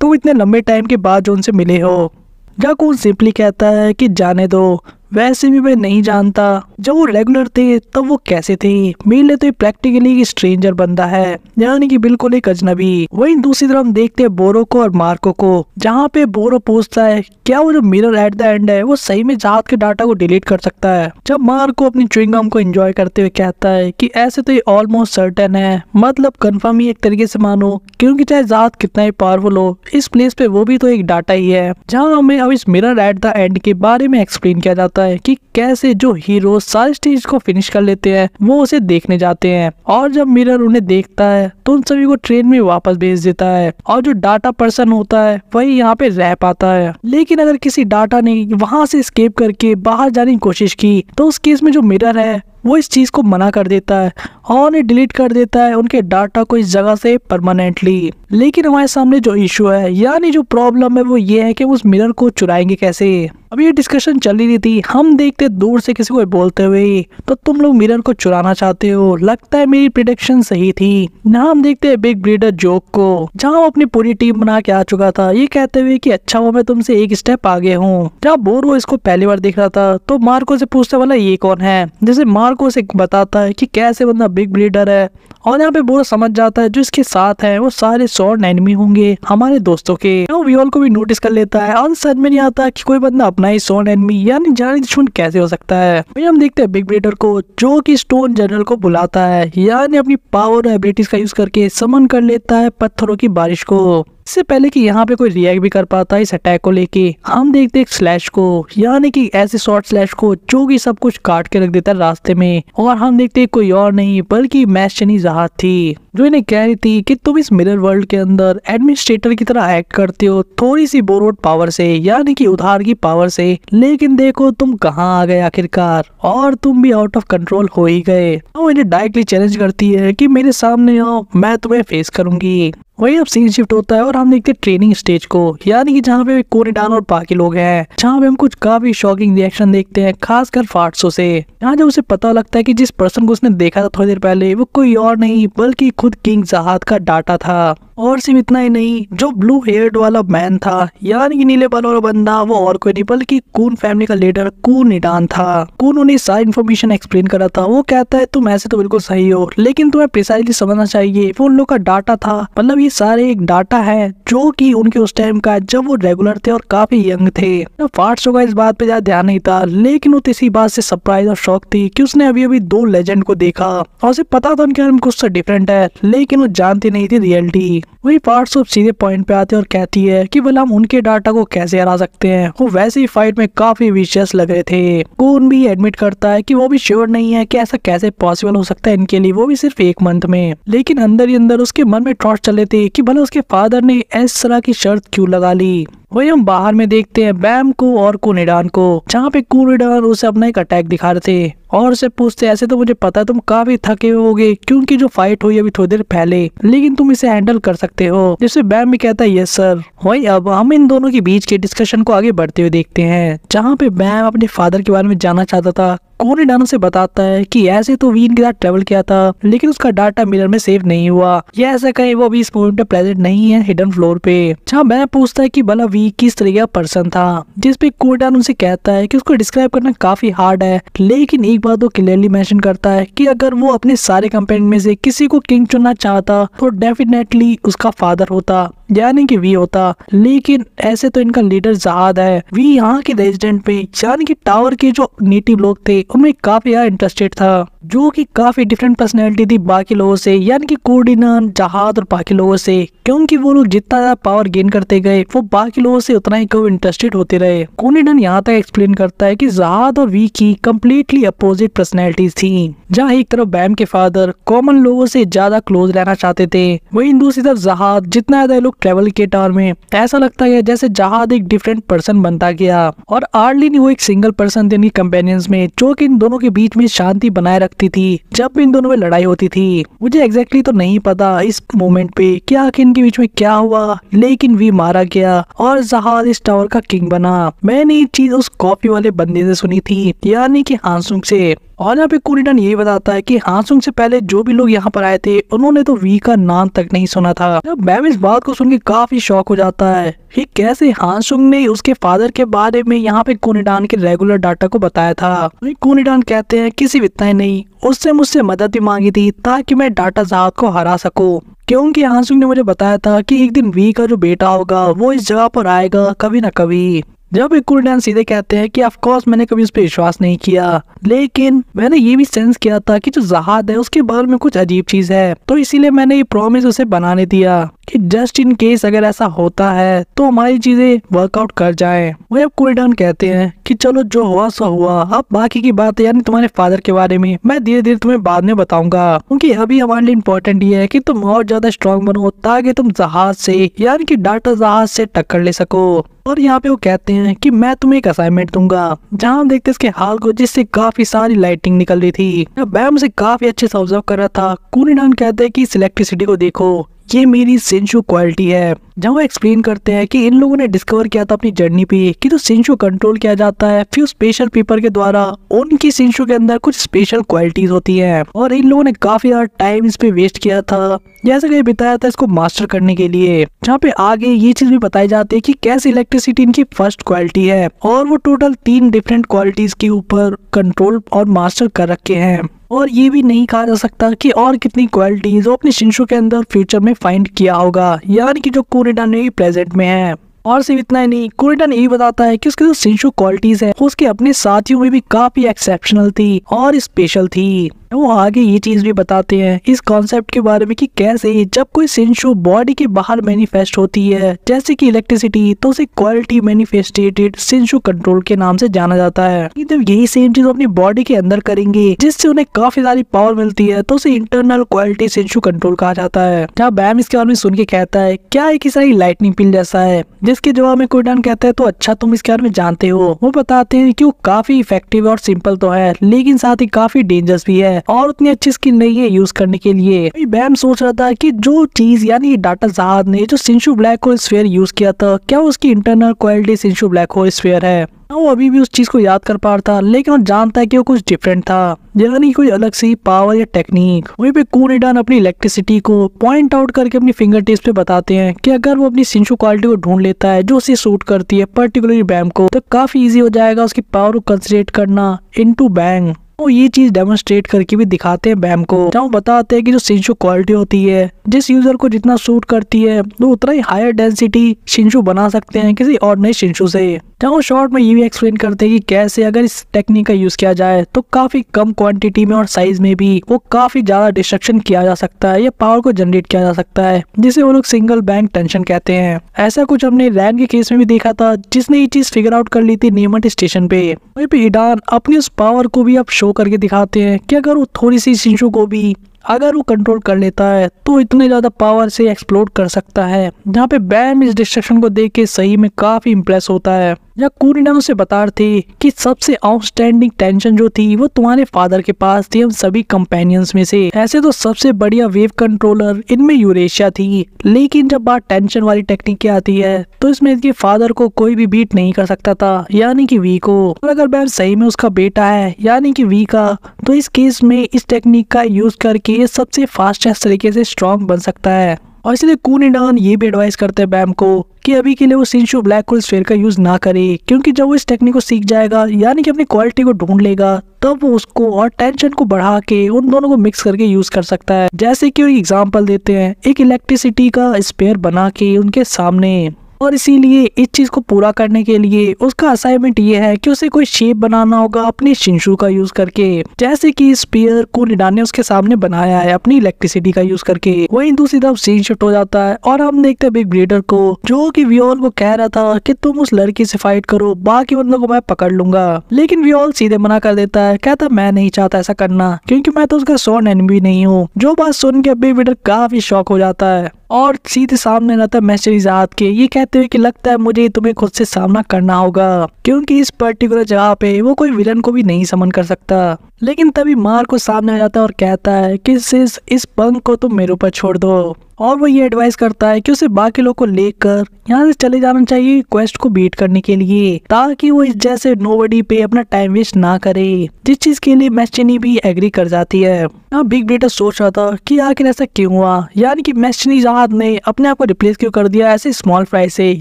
तुम इतने लंबे टाइम के बाद जो उनसे मिले हो। जब कून सिंपली कहता है कि जाने दो, वैसे भी मैं नहीं जानता जब वो रेगुलर थे तब वो कैसे थे, मेरे लिए तो प्रैक्टिकली स्ट्रेंजर बंदा है, यानी कि बिल्कुल एक अजनबी। वहीं दूसरी तरफ हम देखते हैं बोरो को और मार्को को, जहाँ पे बोरो पूछता है क्या वो जो मिरर एट द एंड है वो सही में जहाज के डाटा को डिलीट कर सकता है, जब मार्को अपनी च्युइंगम को एंजॉय करते हुए कहता है कि ऐसे तो ये ऑलमोस्ट सर्टेन है, मतलब कंफर्म ही एक तरीके से मानो, क्योंकि चाहे जहाज कितना ही पावरफुल हो, इस प्लेस पे वो भी तो एक डाटा ही है। जहाँ हमें अब इस मिरर एट द एंड के बारे में एक्सप्लेन किया जाता है कि कैसे जो हीरो सारे स्टेज को फिनिश कर लेते हैं वो उसे देखने जाते हैं, और जब मिरर उन्हें देखता है तो उन सभी को ट्रेन में वापस भेज देता है, और जो डाटा पर्सन होता है वही यहाँ पे रह पाता है। लेकिन अगर किसी डाटा ने वहां से एस्केप करके बाहर जाने की कोशिश की तो उस केस में जो मिरर है वो इस चीज को मना कर देता है और उन्हें डिलीट कर देता है उनके डाटा को इस जगह से परमानेंटली। लेकिन हमारे सामने जो इशू है यानी जो प्रॉब्लम है वो ये है कि उस मिरर को चुराएंगे कैसे। अब ये डिस्कशन चल ही रही थी, हम देखते दूर से किसी को बोलते हुए, तो तुम लोग मिरर को चुराना चाहते हो, लगता है मेरी प्रेडिक्शन सही थी। यहाँ हम देखते हैं बिग ब्रीडर जोक को, जहाँ वो अपनी पूरी टीम बना के आ चुका था, ये कहते हुए कि अच्छा हुआ मैं तुमसे एक स्टेप आगे हूँ। जब बोरो इसको पहली बार देख रहा था तो मार्को से पूछते वाला ये कौन है, जैसे मार्को से बताता है कि कैसे बंदा बिग ब्रीडर है, और यहाँ पे बोरो समझ जाता है जो इसके साथ है वो सारे स्वॉर्ड एनिमी होंगे हमारे दोस्तों के। वो वियोल को भी नोटिस कर लेता है और समझ में नहीं आता कि कोई बंदा अपना ही स्वॉर्ड एनिमी यानी जानी दुश्मन कैसे हो सकता है। वही हम देखते हैं बिग ब्रीडर को जो कि स्टोन जनरल को बुलाता है, यानी अपनी पावर एबिलिटीज का यूज करके समन कर लेता है पत्थरों की बारिश को। इससे पहले कि यहाँ पे कोई रिएक्ट भी कर पाता है इस अटैक को लेके, हम देखते हैं एक स्लैश को, यानी कि ऐसे शॉर्ट स्लैश को जो कि सब कुछ काट के रख देता है रास्ते में। और हम देखते हैं कोई और नहीं बल्कि मैशनी जहाज थी, जो इन्हें कह रही थी कि तुम इस मिरर वर्ल्ड के अंदर एडमिनिस्ट्रेटर की तरह एक्ट करते हो, थोड़ी सी बोरोड पावर से यानी कि उधार की पावर से, लेकिन देखो तुम कहाँ आ गए आखिरकार, और तुम भी आउट ऑफ कंट्रोल हो ही गए। वो इन्हें डायरेक्टली चैलेंज करती है कि मेरे सामने आओ, मैं तुम्हें फेस करूंगी। वही अब सीन शिफ्ट होता है और हम देखते हैं ट्रेनिंग स्टेज को, यानी कि जहाँ पे कोनिडान और बाकी लोग हैं, जहाँ पे हम कुछ काफी शॉकिंग रिएक्शन देखते हैं, खासकर फार्ट्सो से। यहाँ जब उसे पता लगता है कि जिस पर्सन को उसने देखा था थोड़ी देर पहले वो कोई और नहीं बल्कि खुद किंग जहाद का डाटा था। और सिर्फ इतना ही नहीं, जो ब्लू हेयर्ड वाला मैन था यानी कि नीले बाल वाला बंदा, वो और कोई नहीं बल्कि कून फैमिली का लीडर कोनिडान था। कून उन्हें सारी इन्फॉर्मेशन एक्सप्लेन करा था। वो कहता है तुम ऐसे तो बिल्कुल सही हो, लेकिन तुम्हें प्रिसाइजली समझना चाहिए वो उन लोग का डाटा था, मतलब ये सारे एक डाटा है जो कि उनके उस टाइम का जब वो रेगुलर थे और काफी यंग थे। फार्ट्सो का इस बात पे ज्यादा ध्यान नहीं था, लेकिन वो इसी बात से सरप्राइज और शॉक थी कि उसने अभी अभी 2 लेजेंड को देखा और उसे पता था उनके बारे में कुछ तो डिफरेंट है, लेकिन वो जानती नहीं थी रियलिटी। वही फार्ट्सो सीधे पॉइंट पे आती है और कहती है कि भला हम उनके डाटा को कैसे हरा सकते हैं। वो वैसे ही फाइट में काफी विशियस लग रहे थे। कून भी एडमिट करता है कि वो भी श्योर नहीं है कि ऐसा कैसे पॉसिबल हो सकता है इनके लिए, वो भी सिर्फ 1 मंथ में। लेकिन अंदर ही अंदर उसके मन में थॉट चले थे कि भला उसके फादर ने इस तरह की शर्त क्यों लगा ली। वही हम बाहर में देखते हैं बैम को और कोनिडान को, जहाँ पे कोनिडान उसे अपना एक अटैक दिखा रहे थे और उसे पूछते ऐसे तो मुझे पता है तुम काफी थके होगे क्योंकि जो फाइट हुई अभी थोड़ी देर पहले, लेकिन तुम इसे हैंडल कर सकते हो, जिससे बैम भी कहता है यस सर। वही अब हम इन दोनों के बीच के डिस्कशन को आगे बढ़ते हुए देखते हैं, जहाँ पे बैम अपने फादर के बारे में जानना चाहता था। कोनिडान से बताता है कि ऐसे तो वीन के साथ ट्रेवल किया था, लेकिन उसका डाटा मिरर में सेव नहीं हुआ, या ऐसा कहीं वो अभी इस मोमेंट पे प्रेजेंट नहीं है हिडन फ्लोर पे। जहाँ बैम पूछता है कि भला वी किस तरह का पर्सन था, जिसपे कोनिडान उनसे कहता है कि उसको डिस्क्राइब करना काफी हार्ड है, लेकिन एक बात वो क्लियरली मेंशन करता है कि अगर वो अपने सारे कंपेनियन में से किसी को किंग चुनना चाहता तो डेफिनेटली उसका फादर होता, यानी कि वी होता। लेकिन ऐसे तो इनका लीडर जहाद है, वी यहाँ के रेजिडेंट पे यानी कि टावर के जो नेटिव लोग थे उनमें काफी ज्यादा इंटरेस्टेड था, जो कि काफी डिफरेंट पर्सनैलिटी थी बाकी लोगों से, यानी कि कोनिडान, जहाद और बाकी लोगों से, क्योंकि वो लोग जितना ज्यादा पावर गेन करते गए वो बाकी लोगों से उतना ही कम इंटरेस्टेड होते रहे। कोनिडान यहाँ तक एक्सप्लेन करता है कि जहाद और वी की कम्प्लीटली अपोजिट पर्सनैलिटीज थी। जहाँ एक तरफ बैम के फादर कॉमन लोगों से ज्यादा क्लोज रहना चाहते थे, वहीं दूसरी तरफ जहाद जितना ज्यादा लोग ट्रेवल के टावर में ऐसा लगता है जैसे जहाद एक डिफरेंट पर्सन बनता गया, और आर्लिन वो एक सिंगल पर्सन थे कंपेनियंस में जो कि इन दोनों के बीच में शांति बनाए रखती थी जब भी इन दोनों में लड़ाई होती थी। मुझे एग्जैक्टली तो नहीं पता इस मोमेंट पे कि आखिर इनके बीच में क्या हुआ, लेकिन वी मारा गया और जहाद इस टावर का किंग बना। मैंने ये चीज उस कॉफी वाले बंदे से सुनी थी, यानी कि हांसुंग से। और यहाँ पे कोनिडान यही बताता है कि हांसुंग से पहले जो भी लोग यहाँ पर आए थे उन्होंने तो वी का नाम तक नहीं सुना था। जब बैम इस बात को सुन के काफी शॉक हो जाता है कि कैसे हांसुंग ने उसके फादर के बारे में यहाँ पे कोनिडान के रेगुलर डाटा को बताया था। कोनिडान कहते हैं किसी इतना ही नहीं, उससे मुझसे मदद भी मांगी थी ताकि मैं डाटा जहाज को हरा सकूं, क्योंकि हांसुंग ने मुझे बताया था कि एक दिन वी का जो बेटा होगा वो इस जगह पर आएगा कभी ना कभी। जब एक कोनिडान सीधे कहते हैं कि ऑफ कोर्स मैंने कभी उस पर विश्वास नहीं किया, लेकिन मैंने ये भी सेंस किया था कि जो जहाद है उसके बारे में कुछ अजीब चीज है, तो इसीलिए मैंने ये प्रॉमिस उसे बनाने दिया कि जस्ट इन केस अगर ऐसा होता है तो हमारी चीजें वर्कआउट कर जाएं। वही अब कोनिडान कहते हैं कि चलो जो हुआ सो हुआ, अब बाकी की बात यानी तुम्हारे फादर के बारे में मैं धीरे धीरे तुम्हें बाद में बताऊंगा, क्योंकि अभी हमारे लिए इम्पोर्टेंट ये है कि तुम और ज्यादा स्ट्रॉन्ग बनो ताकि तुम जहाज से यानी कि डाटा जहाज से टक्कर ले सको। और यहाँ पे वो कहते हैं कि मैं तुम्हें एक असाइनमेंट दूंगा, जहाँ हम देखते इसके हाल को जिससे काफी सारी लाइटिंग निकल रही थी। बैम से काफी अच्छे से ऑब्जर्व कर रहा था। कोनिडान कहते हैं कि इस इलेक्ट्रिसिटी को देखो, ये मेरी सिंशु क्वालिटी है। जहाँ वो एक्सप्लेन करते हैं कि इन लोगों ने डिस्कवर किया था अपनी जर्नी पे कि तो सिंशु कंट्रोल किया जाता है फ्यू स्पेशल पीपल के द्वारा। उनकी सिंशु के अंदर कुछ स्पेशल क्वालिटीज होती है और इन लोगों ने काफी ज्यादा टाइम इस पे वेस्ट किया था, जैसे कि बिताया था इसको मास्टर करने के लिए। जहाँ पे आगे ये चीज भी बताई जाती है कि कैसे इलेक्ट्रिसिटी इनकी फर्स्ट क्वालिटी है और वो टोटल 3 डिफरेंट क्वालिटीज के ऊपर कंट्रोल और मास्टर कर रखे हैं। और ये भी नहीं कहा जा सकता कि और कितनी क्वालिटीज वो अपने शिंशु के अंदर फ्यूचर में फाइंड किया होगा, यानी कि जो कुनिडान में प्रेजेंट में है। और सिर्फ इतना ही नहीं, कुनिडान ये बताता है कि उसके जो शिंशु क्वालिटीज है उसके अपने साथियों में भी काफी एक्सेप्शनल थी और स्पेशल थी। वो आगे ये चीज भी बताते हैं इस कॉन्सेप्ट के बारे में कि कैसे जब कोई शिंशु बॉडी के बाहर मैनिफेस्ट होती है जैसे कि इलेक्ट्रिसिटी, तो उसे क्वालिटी मैनिफेस्टेटेड शिंशु कंट्रोल के नाम से जाना जाता है। जब यही सेम चीज अपनी बॉडी के अंदर करेंगे जिससे उन्हें काफी सारी पावर मिलती है तो उसे इंटरनल क्वालिटी शिंशु कंट्रोल कहा जाता है। जहाँ बैम इसके बारे में सुन के कहता है क्या एक सारी लाइटनिंग पिल जैसा है, जिसके जवाब में कुनिडान कहता है तो अच्छा तुम इसके बारे में जानते हो। वो बताते हैं कि वो काफी इफेक्टिव और सिंपल तो है लेकिन साथ ही काफी डेंजरस भी है और उतनी अच्छी स्किल नहीं है यूज करने के लिए। बैम सोच रहा था कि जो चीज यानी डाटा जहाज ने जो Shinshu black hole sphere use किया था क्या उसकी internal quality Shinshu black hole sphere है। वो अभी भी उस चीज को याद कर पा रहा था लेकिन वो जानता है कि वो कुछ डिफरेंट था, यानी कोई अलग सी पावर या टेक्निक। वहीं पे कुनिडान अपनी इलेक्ट्रिसिटी को पॉइंट आउट करके अपनी फिंगर टिप्स पे बताते हैं कि अगर वो अपनी शिंशु क्वालिटी को ढूंढ लेता है जो उसे सूट करती है पर्टिकुलरली बैम को, तो काफी इजी हो जाएगा उसकी पावर को कंसंट्रेट करना इनटू बैंग। वो ये चीज डेमोन्स्ट्रेट करके भी दिखाते हैं बैम को, जहाँ बताते हैं कि जो शिंशु क्वालिटी होती है जिस यूजर को जितना सूट करती है वो उतना ही हायर डेंसिटी शिंशु बना सकते हैं किसी और नए शिंशु से। जहाँ वो शॉर्ट में ये भी एक्सप्लेन करते हैं कि कैसे अगर इस टेक्निक का यूज किया जाए तो काफी कम क्वांटिटी में और साइज में भी वो काफी ज्यादा डिस्ट्रक्शन किया जा सकता है या पावर को जनरेट किया जा सकता है, जिसे वो लोग सिंगल बैंक टेंशन कहते हैं। ऐसा कुछ हमने रैन के केस में भी देखा था जिसने ये चीज फिगर आउट कर ली थी नीमट स्टेशन पे। वहीं पे ईडान अपनी उस पावर को भी अब शो करके दिखाते हैं कि अगर वो थोड़ी सी शिंशु को भी अगर वो कंट्रोल कर लेता है तो इतने ज्यादा पावर से एक्सप्लोड कर सकता है। जहाँ पे बैम इस डिस्ट्रक्शन को देख के सही में काफी इम्प्रेस होता है। या कुनिडान उसे बता रहे थे कि सबसे आउटस्टैंडिंग टेंशन जो थी वो तुम्हारे फादर के पास थी हम सभी कंपेनियंस में से। ऐसे तो सबसे बढ़िया वेव कंट्रोलर इनमें यूरेशिया थी, लेकिन जब बात टेंशन वाली टेक्निक की आती है तो इसमें इसके फादर को कोई भी बीट नहीं कर सकता था, यानी कि वी को। और अगर बैम सही में उसका बेटा है यानी कि वी का, तो इस केस में इस टेक्निक का यूज करके ये सबसे फास्टेस्ट तरीके से स्ट्रॉन्ग बन सकता है। और इसलिए कुनिडान ये भी एडवाइस करते हैं बैम को कि अभी के लिए वो शिंशु ब्लैक होल स्फीयर का यूज ना करे, क्योंकि जब वो इस टेक्निक को सीख जाएगा यानी कि अपनी क्वालिटी को ढूंढ लेगा तब वो उसको और टेंशन को बढ़ा के उन दोनों को मिक्स करके यूज कर सकता है। जैसे कि एक एग्जांपल देते हैं एक इलेक्ट्रिसिटी का स्फीयर बना के उनके सामने, और इसीलिए इस चीज को पूरा करने के लिए उसका असाइनमेंट ये है कि उसे कोई शेप बनाना होगा अपने शिंशु का यूज करके, जैसे कि स्पीयर कुनिडान ने उसके सामने बनाया है अपनी इलेक्ट्रिसिटी का यूज करके। वहीं दूसरी तरफ सीन शिफ्ट हो जाता है और हम देखते हैं बिग ब्रीडर को जो कि वियोल को कह रहा था कि तुम उस लड़की से फाइट करो, बाकी बंदों को मैं पकड़ लूंगा। लेकिन वियोल सीधे मना कर देता है, कहता मैं नहीं चाहता ऐसा करना क्योंकि मैं तो उसका सॉन एनिमी नहीं हूँ। जो बात सुन के बिग ब्रीडर काफी शॉक हो जाता है और सीधे सामने रहता है मैस्टरीजाद के, ये कहते हुए कि लगता है मुझे तुम्हें खुद से सामना करना होगा क्योंकि इस पर्टिकुलर जगह पे वो कोई विलन को भी नहीं समन कर सकता। लेकिन तभी मार को सामने आ जाता है और कहता है कि इस पंख को तुम मेरे ऊपर छोड़ दो, और वो ये एडवाइस करता है कि उसे बाकी लोगों को लेकर यहाँ से चले जाना चाहिए क्वेस्ट को बीट करने के लिए, ताकि वो इस जैसे नोबडी पे अपना टाइम वेस्ट ना करे, जिस चीज के लिए मैस्टिनी भी एग्री कर जाती है। अब बिग ब्रीडर सोच रहा था कि आखिर ऐसा क्यों हुआ, यानी कि मैस्टिनी जहाज ने अपने आप को रिप्लेस क्यों कर दिया ऐसे स्मॉल फ्राई से,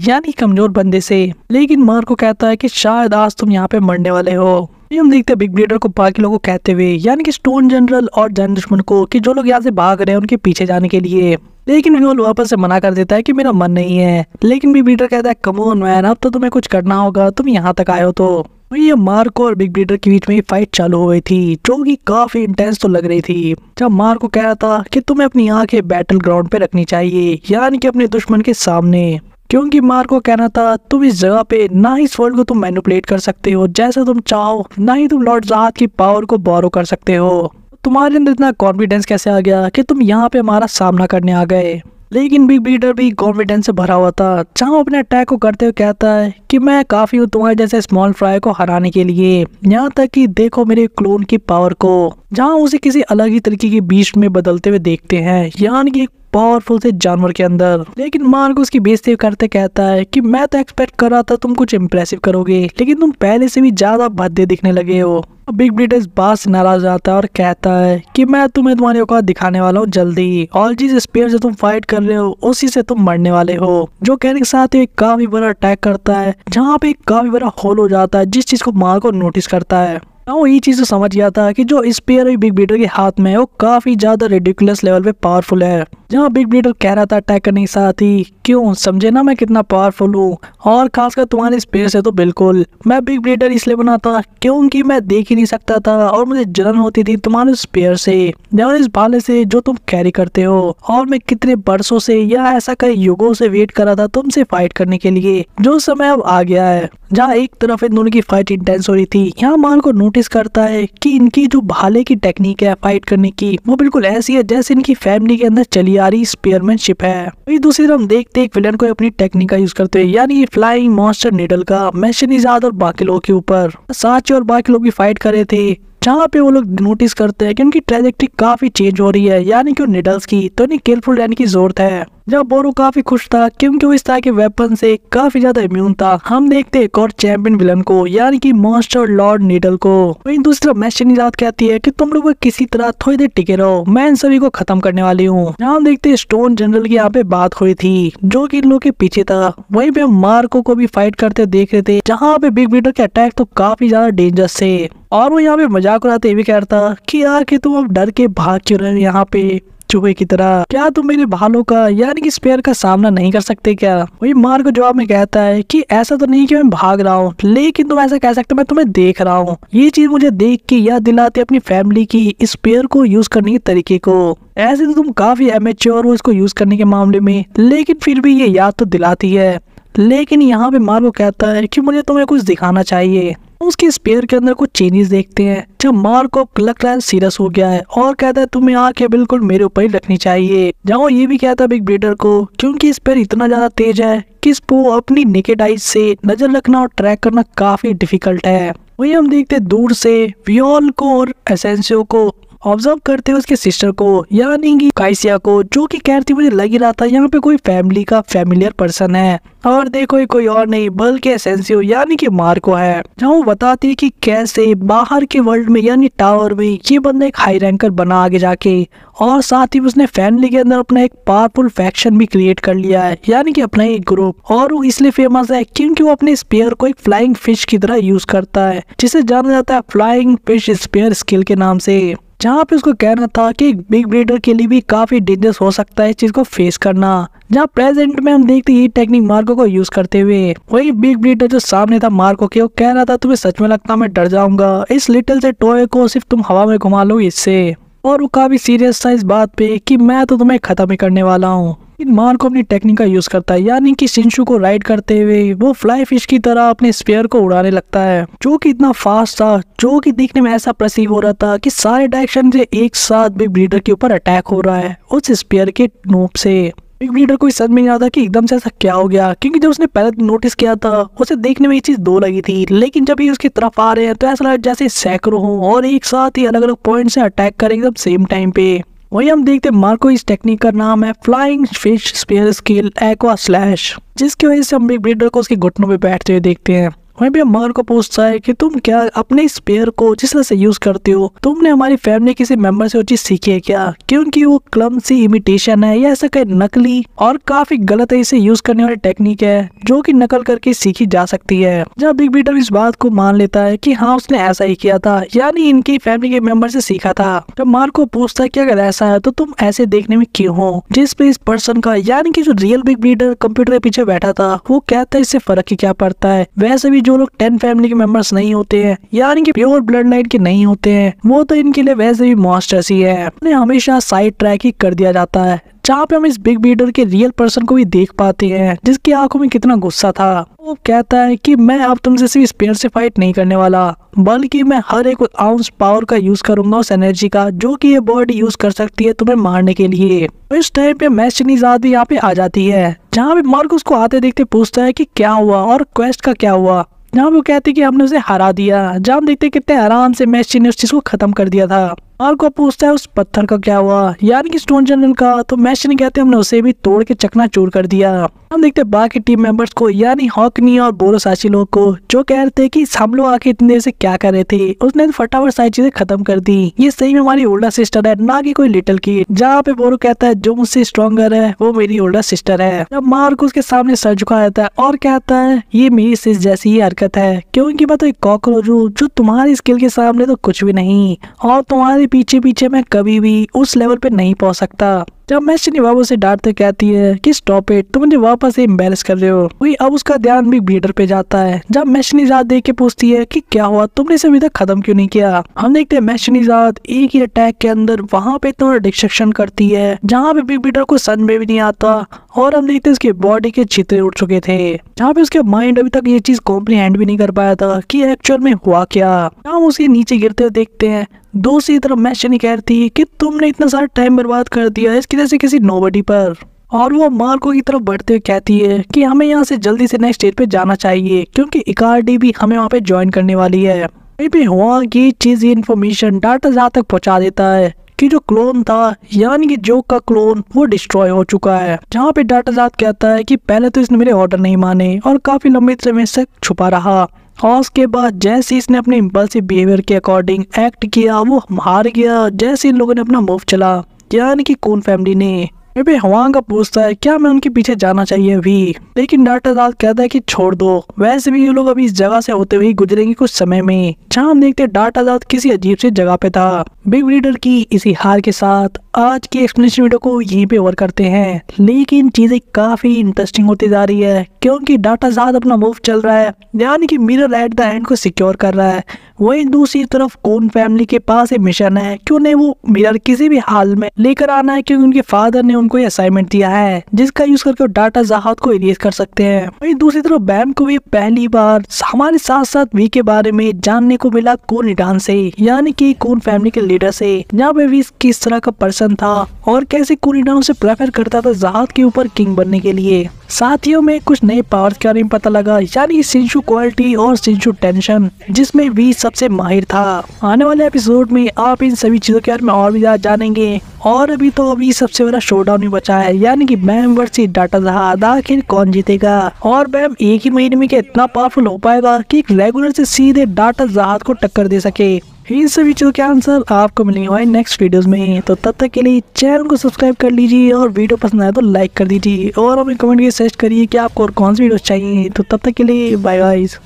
यानी कमजोर बंदे से। लेकिन मार को कहता है कि शायद आज तुम यहाँ पे मरने वाले हो। हम देखते हैं बिग ब्रीडर को बाकी लोगों को कहते हुए, यानी कि स्टोन जनरल और जन दुश्मन को, कि जो लोग यहाँ से भाग रहे हैं उनके पीछे जाने के लिए। लेकिन वियोल वापस से मना कर देता है कि मेरा मन नहीं है। लेकिन बिग ब्रीडर कहता है कम ऑन मैन, अब तो तुम्हें कुछ करना होगा, तुम यहाँ तक आए हो। तो ये मार्को और बिग ब्रीडर के बीच में फाइट चालू हो गई थी जो कि काफी इंटेंस तो लग रही थी। जब मार्को कह रहा था कि तुम्हें अपनी आंखें बैटल ग्राउंड पे रखनी चाहिए, यानी कि अपने दुश्मन के सामने, क्योंकि मार्को कहना था तुम इस जगह पे ना ही इस वर्ल्ड को तुम मैनिपुलेट कर सकते हो जैसा तुम चाहो, ना ही तुम लॉर्ड ज़हाद की पावर को बोरो कर सकते हो। तुम्हारे अंदर इतना कॉन्फिडेंस कैसे आ गया कि तुम यहाँ पे हमारा सामना करने आ गए। लेकिन बिग ब्रीडर भी कॉन्फिडेंस से भरा हुआ था, जहाँ अपने अटैक को करते हुए कहता है कि मैं काफी हूँ तुम्हारे जैसे स्मॉल फ्राई को हराने के लिए, यहाँ तक कि देखो मेरे क्लोन की पावर को। जहाँ उसे किसी अलग ही तरीके की बीस्ट में बदलते हुए देखते हैं, यानी कि पावरफुल से जानवर के अंदर। लेकिन मार्को उसकी बेइज्जती करते कहता है कि मैं तो एक्सपेक्ट कर रहा था तुम कुछ इम्प्रेसिव करोगे, लेकिन तुम पहले से भी ज्यादा भद्दे दिखने लगे हो। बिग ब्रीडर इस बात से नाराज आता है और कहता है कि मैं तुम्हें तुम्हारी औकात दिखाने वाला हूँ जल्दी, और जिस स्पेयर से तुम फाइट कर रहे हो उसी से तुम मरने वाले हो। जो कहने के साथ एक काफी बड़ा अटैक करता है, जहाँ पे एक काफी बड़ा होल हो जाता है, जिस चीज को मार्को नोटिस करता है। वो ये चीज तो समझ गया था कि जो स्पेयर बिग ब्रीडर के हाथ में है वो काफी ज्यादा रिडिकुलस लेवल पे पावरफुल है। जहाँ बिग ब्रीडर कह रहा था अटैक करने के साथ ही, क्यों समझे ना मैं कितना पावरफुल हूँ, और खासकर तुम्हारे स्पेयर से तो बिल्कुल। मैं बिग ब्रीडर इसलिए बना था क्योंकि मैं देख ही नहीं सकता था और मुझे जलन होती थी तुम्हारे स्पेयर से या इस भाले से जो तुम कैरी करते हो। और मैं कितने बरसों से या ऐसा कई युगों से वेट कर रहा था तुमसे फाइट करने के लिए, जो समय अब आ गया है। जहाँ एक तरफ इन दोनों की फाइट इंटेंस हो रही थी, यहाँ मार्को नोटिस करता है कि इनकी जो भाले की टेक्निक है फाइट करने की, वो बिल्कुल ऐसी है जैसे इनकी फैमिली के अंदर चली आ रही स्पेयरमैनशिप है। वही दूसरी तरफ देखते एक विलन को अपनी टेक्निक का यूज करते हुए, यानी ये फ्लाइंग मॉन्स्टर नीडल का मैशनिजाद और बाकी लोगों के ऊपर साची और बाकी लोग भी फाइट कर रहे थे। जहाँ पे वो लोग नोटिस करते हैं कि उनकी ट्रेजेक्टरी काफी चेंज हो रही है, यानी कि निडल्स की तो इन्हें केयरफुल रहने की जरूरत है। जब बोरो काफी खुश था क्योंकि वो इस तरह के वेपन से काफी ज्यादा इम्यून था। हम देखते एक और चैंपियन विलन को, यानी कि मॉन्स्टर लॉर्ड नीडल को। वहीं दूसरी तरफ मैशनिजाद कहती है कि तुम लोग किसी तरह थोड़ी देर टिके रहो, मैं इन सभी को खत्म करने वाली हूँ। हम देखते स्टोन जनरल की यहाँ पे बात हुई थी, जो कि इन लोगों के पीछे था। वहीं पे हम मार्को को भी फाइट करते देख रहे थे, जहाँ पे बिग ब्रीडर के अटैक तो काफी ज्यादा डेंजरस थे। और वो यहाँ पे मजाक उड़ाते हुए कहता कि यार कि तुम अब डर के भाग क्यों रहे हो यहाँ पे चूहे की तरह, क्या तुम मेरे भालों का यानी कि स्पेयर का सामना नहीं कर सकते क्या? वही मार्को जवाब में कहता है कि ऐसा तो नहीं कि मैं भाग रहा हूँ, लेकिन तुम ऐसा कह सकते मैं तुम्हें देख रहा हूँ। ये चीज मुझे देख के याद दिलाती अपनी फैमिली की स्पेयर को यूज करने के तरीके को। ऐसे तो तुम काफी एमेच्योर हो इसको यूज करने के मामले में, लेकिन फिर भी ये याद तो दिलाती है। लेकिन यहाँ पे मार्को कहता है कि मुझे तुम्हें कुछ दिखाना चाहिए। उसके स्पेयर के अंदर कुछ चेंजेस देखते हैं, जब मार्को लगता है सीरियस हो गया है और कहता है तुम्हें आंखें बिल्कुल मेरे ऊपर ही रखनी चाहिए। जहाँ ये भी कहता है बिग ब्रीडर को, क्योंकि स्पेयर इतना ज्यादा तेज है कि इसको अपनी नेकेड आइज से नजर रखना और ट्रैक करना काफी डिफिकल्ट है। वही हम देखते दूर से वियोल को और एसेंसियो को ऑब्जर्व करते हुए उसके सिस्टर को, यानी कि काइसिया को, जो कि कहती मुझे लग ही रहा था यहाँ पे कोई फैमिली का फैमिलियर पर्सन है। और देखो ये कोई और नहीं बल्कि एसेंसियो यानी कि मार्को है। जहाँ वो बताती है कि कैसे बाहर के वर्ल्ड में यानी टावर में ये बंदा एक हाई रैंकर बना आगे जाके, और साथ ही उसने फैमिली के अंदर अपना एक पावरफुल फैक्शन भी क्रिएट कर लिया है, यानी कि अपना एक ग्रुप। और वो इसलिए फेमस है क्योंकि वो अपने स्पेयर को एक फ्लाइंग फिश की तरह यूज करता है, जिसे जाना जाता है फ्लाइंग फिश स्पेयर स्किल के नाम से। जहाँ पे उसको कहना था कि एक बिग ब्रीडर के लिए भी काफी डेंजरस हो सकता है इस चीज को फेस करना। जहाँ प्रेजेंट में हम देखते ये टेक्निक मार्को को यूज करते हुए। वही बिग ब्रीडर जो सामने था मार्को के, वो कह रहा था तुम्हें सच में लगता मैं डर जाऊंगा इस लिटिल से टॉय को सिर्फ तुम हवा में घुमा लो इससे। और वो काफी सीरियस था इस बात पे कि मैं तो तुम्हें खत्म ही करने वाला हूँ। मार्को अपनी टेक्निक का यूज करता है, यानी कि शिंशु को राइड करते हुए वो फ्लाई फिश की तरह अपने स्पेयर को उड़ाने लगता है, जो कि इतना फास्ट था, जो कि देखने में ऐसा प्रसीव हो रहा था कि सारे डायरेक्शन से एक साथ बिग ब्रीडर के ऊपर अटैक हो रहा है उस स्पेयर के नोक से। बिग ब्रीडर को समझ में नहीं आता कि एकदम से ऐसा क्या हो गया, क्योंकि जब उसने पहले नोटिस किया था उसे देखने में ये चीज दो लगी थी, लेकिन जब ये उसकी तरफ आ रहे हैं तो ऐसा लगा जैसे सैकड़ों हो और एक साथ ही अलग अलग पॉइंट से अटैक करें एकदम सेम टाइम पे। वही हम देखते मार्को इस टेक्निक का नाम है flying fish spare skill aqua slash, जिसकी वजह से हम बिग ब्रीडर को उसके घुटनों पे बैठते हुए देखते हैं। वहीं पे मार्को पूछता है कि तुम क्या अपने स्पेयर को जिस तरह से यूज करते हो, तुमने हमारी फैमिली किसी मेंबर से वो चीज सीखी है क्या? क्योंकि वो क्लमसी इमिटेशन है या ऐसा कहीं नकली और काफी गलत है इसे यूज करने वाली टेक्निक है, जो कि नकल करके सीखी जा सकती है। जब बिग ब्रीडर इस बात को मान लेता है कि हाँ उसने ऐसा ही किया था, यानी इनकी फैमिली के मेंबर से सीखा था। जब मार्को पूछता है कि अगर ऐसा है तो तुम ऐसे देखने में क्यों हो, जिस पे इस पर्सन का यानी कि जो रियल बिग ब्रीडर कंप्यूटर के पीछे बैठा था वो कहता है इससे फर्क ही क्या पड़ता है, वैसे भी जो लोग 10 फैमिली के मेंबर्स नहीं होते हैं यानी कि प्योर ब्लड लाइन के नहीं होते हैं, वो तो इनके लिए वैसे भी मॉन्स्टर्स ही है। उन्हें हमेशा साइड ट्रैक ही कर दिया जाता है। जहाँ पे हम इस बिग ब्रीडर के रियल पर्सन को भी देख पाते हैं, जिसकी आंखों में कितना गुस्सा था। वो कहता है कि मैं अब तुमसे सिर्फ स्पेयर से फाइट नहीं करने वाला, बल्कि मैं हर एक आउंस पावर का यूज करूंगा उस एनर्जी का जो कि ये बॉडी यूज कर सकती है तुम्हें मारने के लिए। इस टाइम पे मैशनिजाद यहाँ पे आ जाती है, जहाँ पे मार्कस को आते देखते पूछता है कि क्या हुआ और क्वेस्ट का क्या हुआ। जहाँ वो कहते कि हमने उसे हरा दिया। जहाँ देखते कितने आराम से मैश ने उस चीज को खत्म कर दिया था। मार्को पूछता है उस पत्थर का क्या हुआ, यानी कि स्टोन जनरल का। तो मैशनी कहते हैं हमने उसे भी तोड़ के चकनाचूर कर दिया। हम देखते हैं बाकी टीम मेंबर्स को, यानी हॉकनी और बोरोसाची लोग को, जो कह रहे थे कि हम लोग आके इतनी देर से क्या कर रहे थे। उसने फटाफट सारी चीजें खत्म कर दी। ये सही में हमारी ओल्डर सिस्टर है, ना कि कोई लिटिल किड। जहाँ पे बोरो कहता है जो मुझसे स्ट्रॉन्गर है वो मेरी ओल्डर सिस्टर है। जब मार्को उसके सामने सर झुका रहता है और कहता है ये मेरी सिस जैसी ही हरकत है, क्योंकि मैं तो एक कॉकरोच हूँ जो तुम्हारी स्किल के सामने तो कुछ भी नहीं, और तुम्हारे पीछे पीछे मैं कभी भी उस लेवल पे नहीं पहुंच सकता। जब मैशनी बाबू से डांटते कहती है कि स्टॉप इट, तुम मुझे वापस से एम्बैरेस कर रहे हो। वही अब उसका ध्यान भी ब्लीडर पे जाता है। जब मैशनी जात देख के पूछती है कि क्या हुआ, तुमने इसे अभी तक खत्म क्यों नहीं किया। हम देखते हैं मैशनी जात एक ही अटैक के अंदर वहां पे तो डिस्ट्रक्शन करती है जहाँ पे बिग ब्लीडर को समझ में भी नहीं आता, और हम देखते हैं उसके बॉडी के छितरे उड़ चुके थे, जहाँ पे उसके माइंड अभी तक ये चीज कॉम्प्रीहेंड भी नहीं कर पाया था कि एक्चुअल में हुआ क्या। हम उसके नीचे गिरते हुए देखते हैं। दूसरी तरफ मैशनी कहती है कि तुमने इतना सारा टाइम बर्बाद कर दिया इसकी वजह से किसी नोबडी पर, और वो मार्को की तरफ बढ़ते हुए कहती है कि हमें यहाँ से जल्दी से नेक्स्ट स्टेज पे जाना चाहिए, क्योंकि इकार्डी भी हमें वहाँ पे ज्वाइन करने वाली है। पे हुआ कि चीज, ये इन्फॉर्मेशन डाटा जहाँ तक पहुँचा देता है कि जो क्लोन था, यानी कि जोक का क्लोन, वो डिस्ट्रॉय हो चुका है। जहाँ पे डाटा जात कहता है कि पहले तो इसने मेरे ऑर्डर नहीं माने और काफी लंबे समय से छुपा रहा, और उसके बाद जैसे इसने अपने इम्पल्सिव बिहेवियर के अकॉर्डिंग एक्ट किया वो हार गया। जैसे इन लोगों ने अपना मूव चला, यानी कि कून फैमिली ने। वे हवांग का पूछता है क्या मैं उनके पीछे जाना चाहिए अभी, लेकिन डाटा दाद कहता है कि छोड़ दो, वैसे भी ये लोग अभी इस जगह से होते हुए गुजरेंगे कुछ समय में। जहाँ हम देखते डाटा दाद किसी अजीब सी जगह पे था। बिग ब्लीडर की इसी हार के साथ आज की एक्सप्लेनेशन वीडियो को यहीं पे ओवर करते हैं, लेकिन चीजें काफी इंटरेस्टिंग होती जा रही है, क्योंकि डाटा जाद अपना मूव चल रहा है, यानी कि मिरर एट द एंड को सिक्योर कर रहा है। वहीं दूसरी तरफ कून फैमिली के पास एक मिशन है कि उन्हें वो मिरर किसी भी हाल में लेकर आना है, क्योंकि उनके फादर ने उनको असाइनमेंट दिया है जिसका यूज करके वो डाटा जहाज को इरेज कर सकते हैं। वहीं दूसरी तरफ बैम को भी पहली बार हमारे साथ साथ वी के बारे में जानने को मिला कून ईडान से, यानी कि कून फैमिली के लीडर से, जहाँ पे वी किस तरह का पर्सन था और कैसे कून ईडान उसे प्रेफर करता था जहाज के ऊपर किंग बनने के लिए। साथियों में कुछ नए पावर्स के बारे में पता लगा, यानी सिंशु क्वालिटी और सिंशु टेंशन, जिसमें वी सबसे माहिर था। आने वाले एपिसोड में आप इन सभी चीजों के बारे में और भी ज्यादा जानेंगे। और अभी सबसे बड़ा शोडाउन ही बचा है, यानी कि बैम वर्सेस डाटा जहाज, आखिर कौन जीतेगा। और बैम एक ही महीने में क्या इतना पावरफुल हो पाएगा कि एक रेगुलर से सीधे डाटा जहाज को टक्कर दे सके। इन सभी चीजों के आंसर आपको मिलेंगे नेक्स्ट वीडियोस में। तो तब तक के लिए चैनल को सब्सक्राइब कर लीजिए, और वीडियो पसंद आए तो लाइक कर दीजिए, और हमें कमेंट में सजेस्ट करिए कि आपको और कौन सी वीडियोस चाहिए। तो तब तक के लिए बाय गाइस।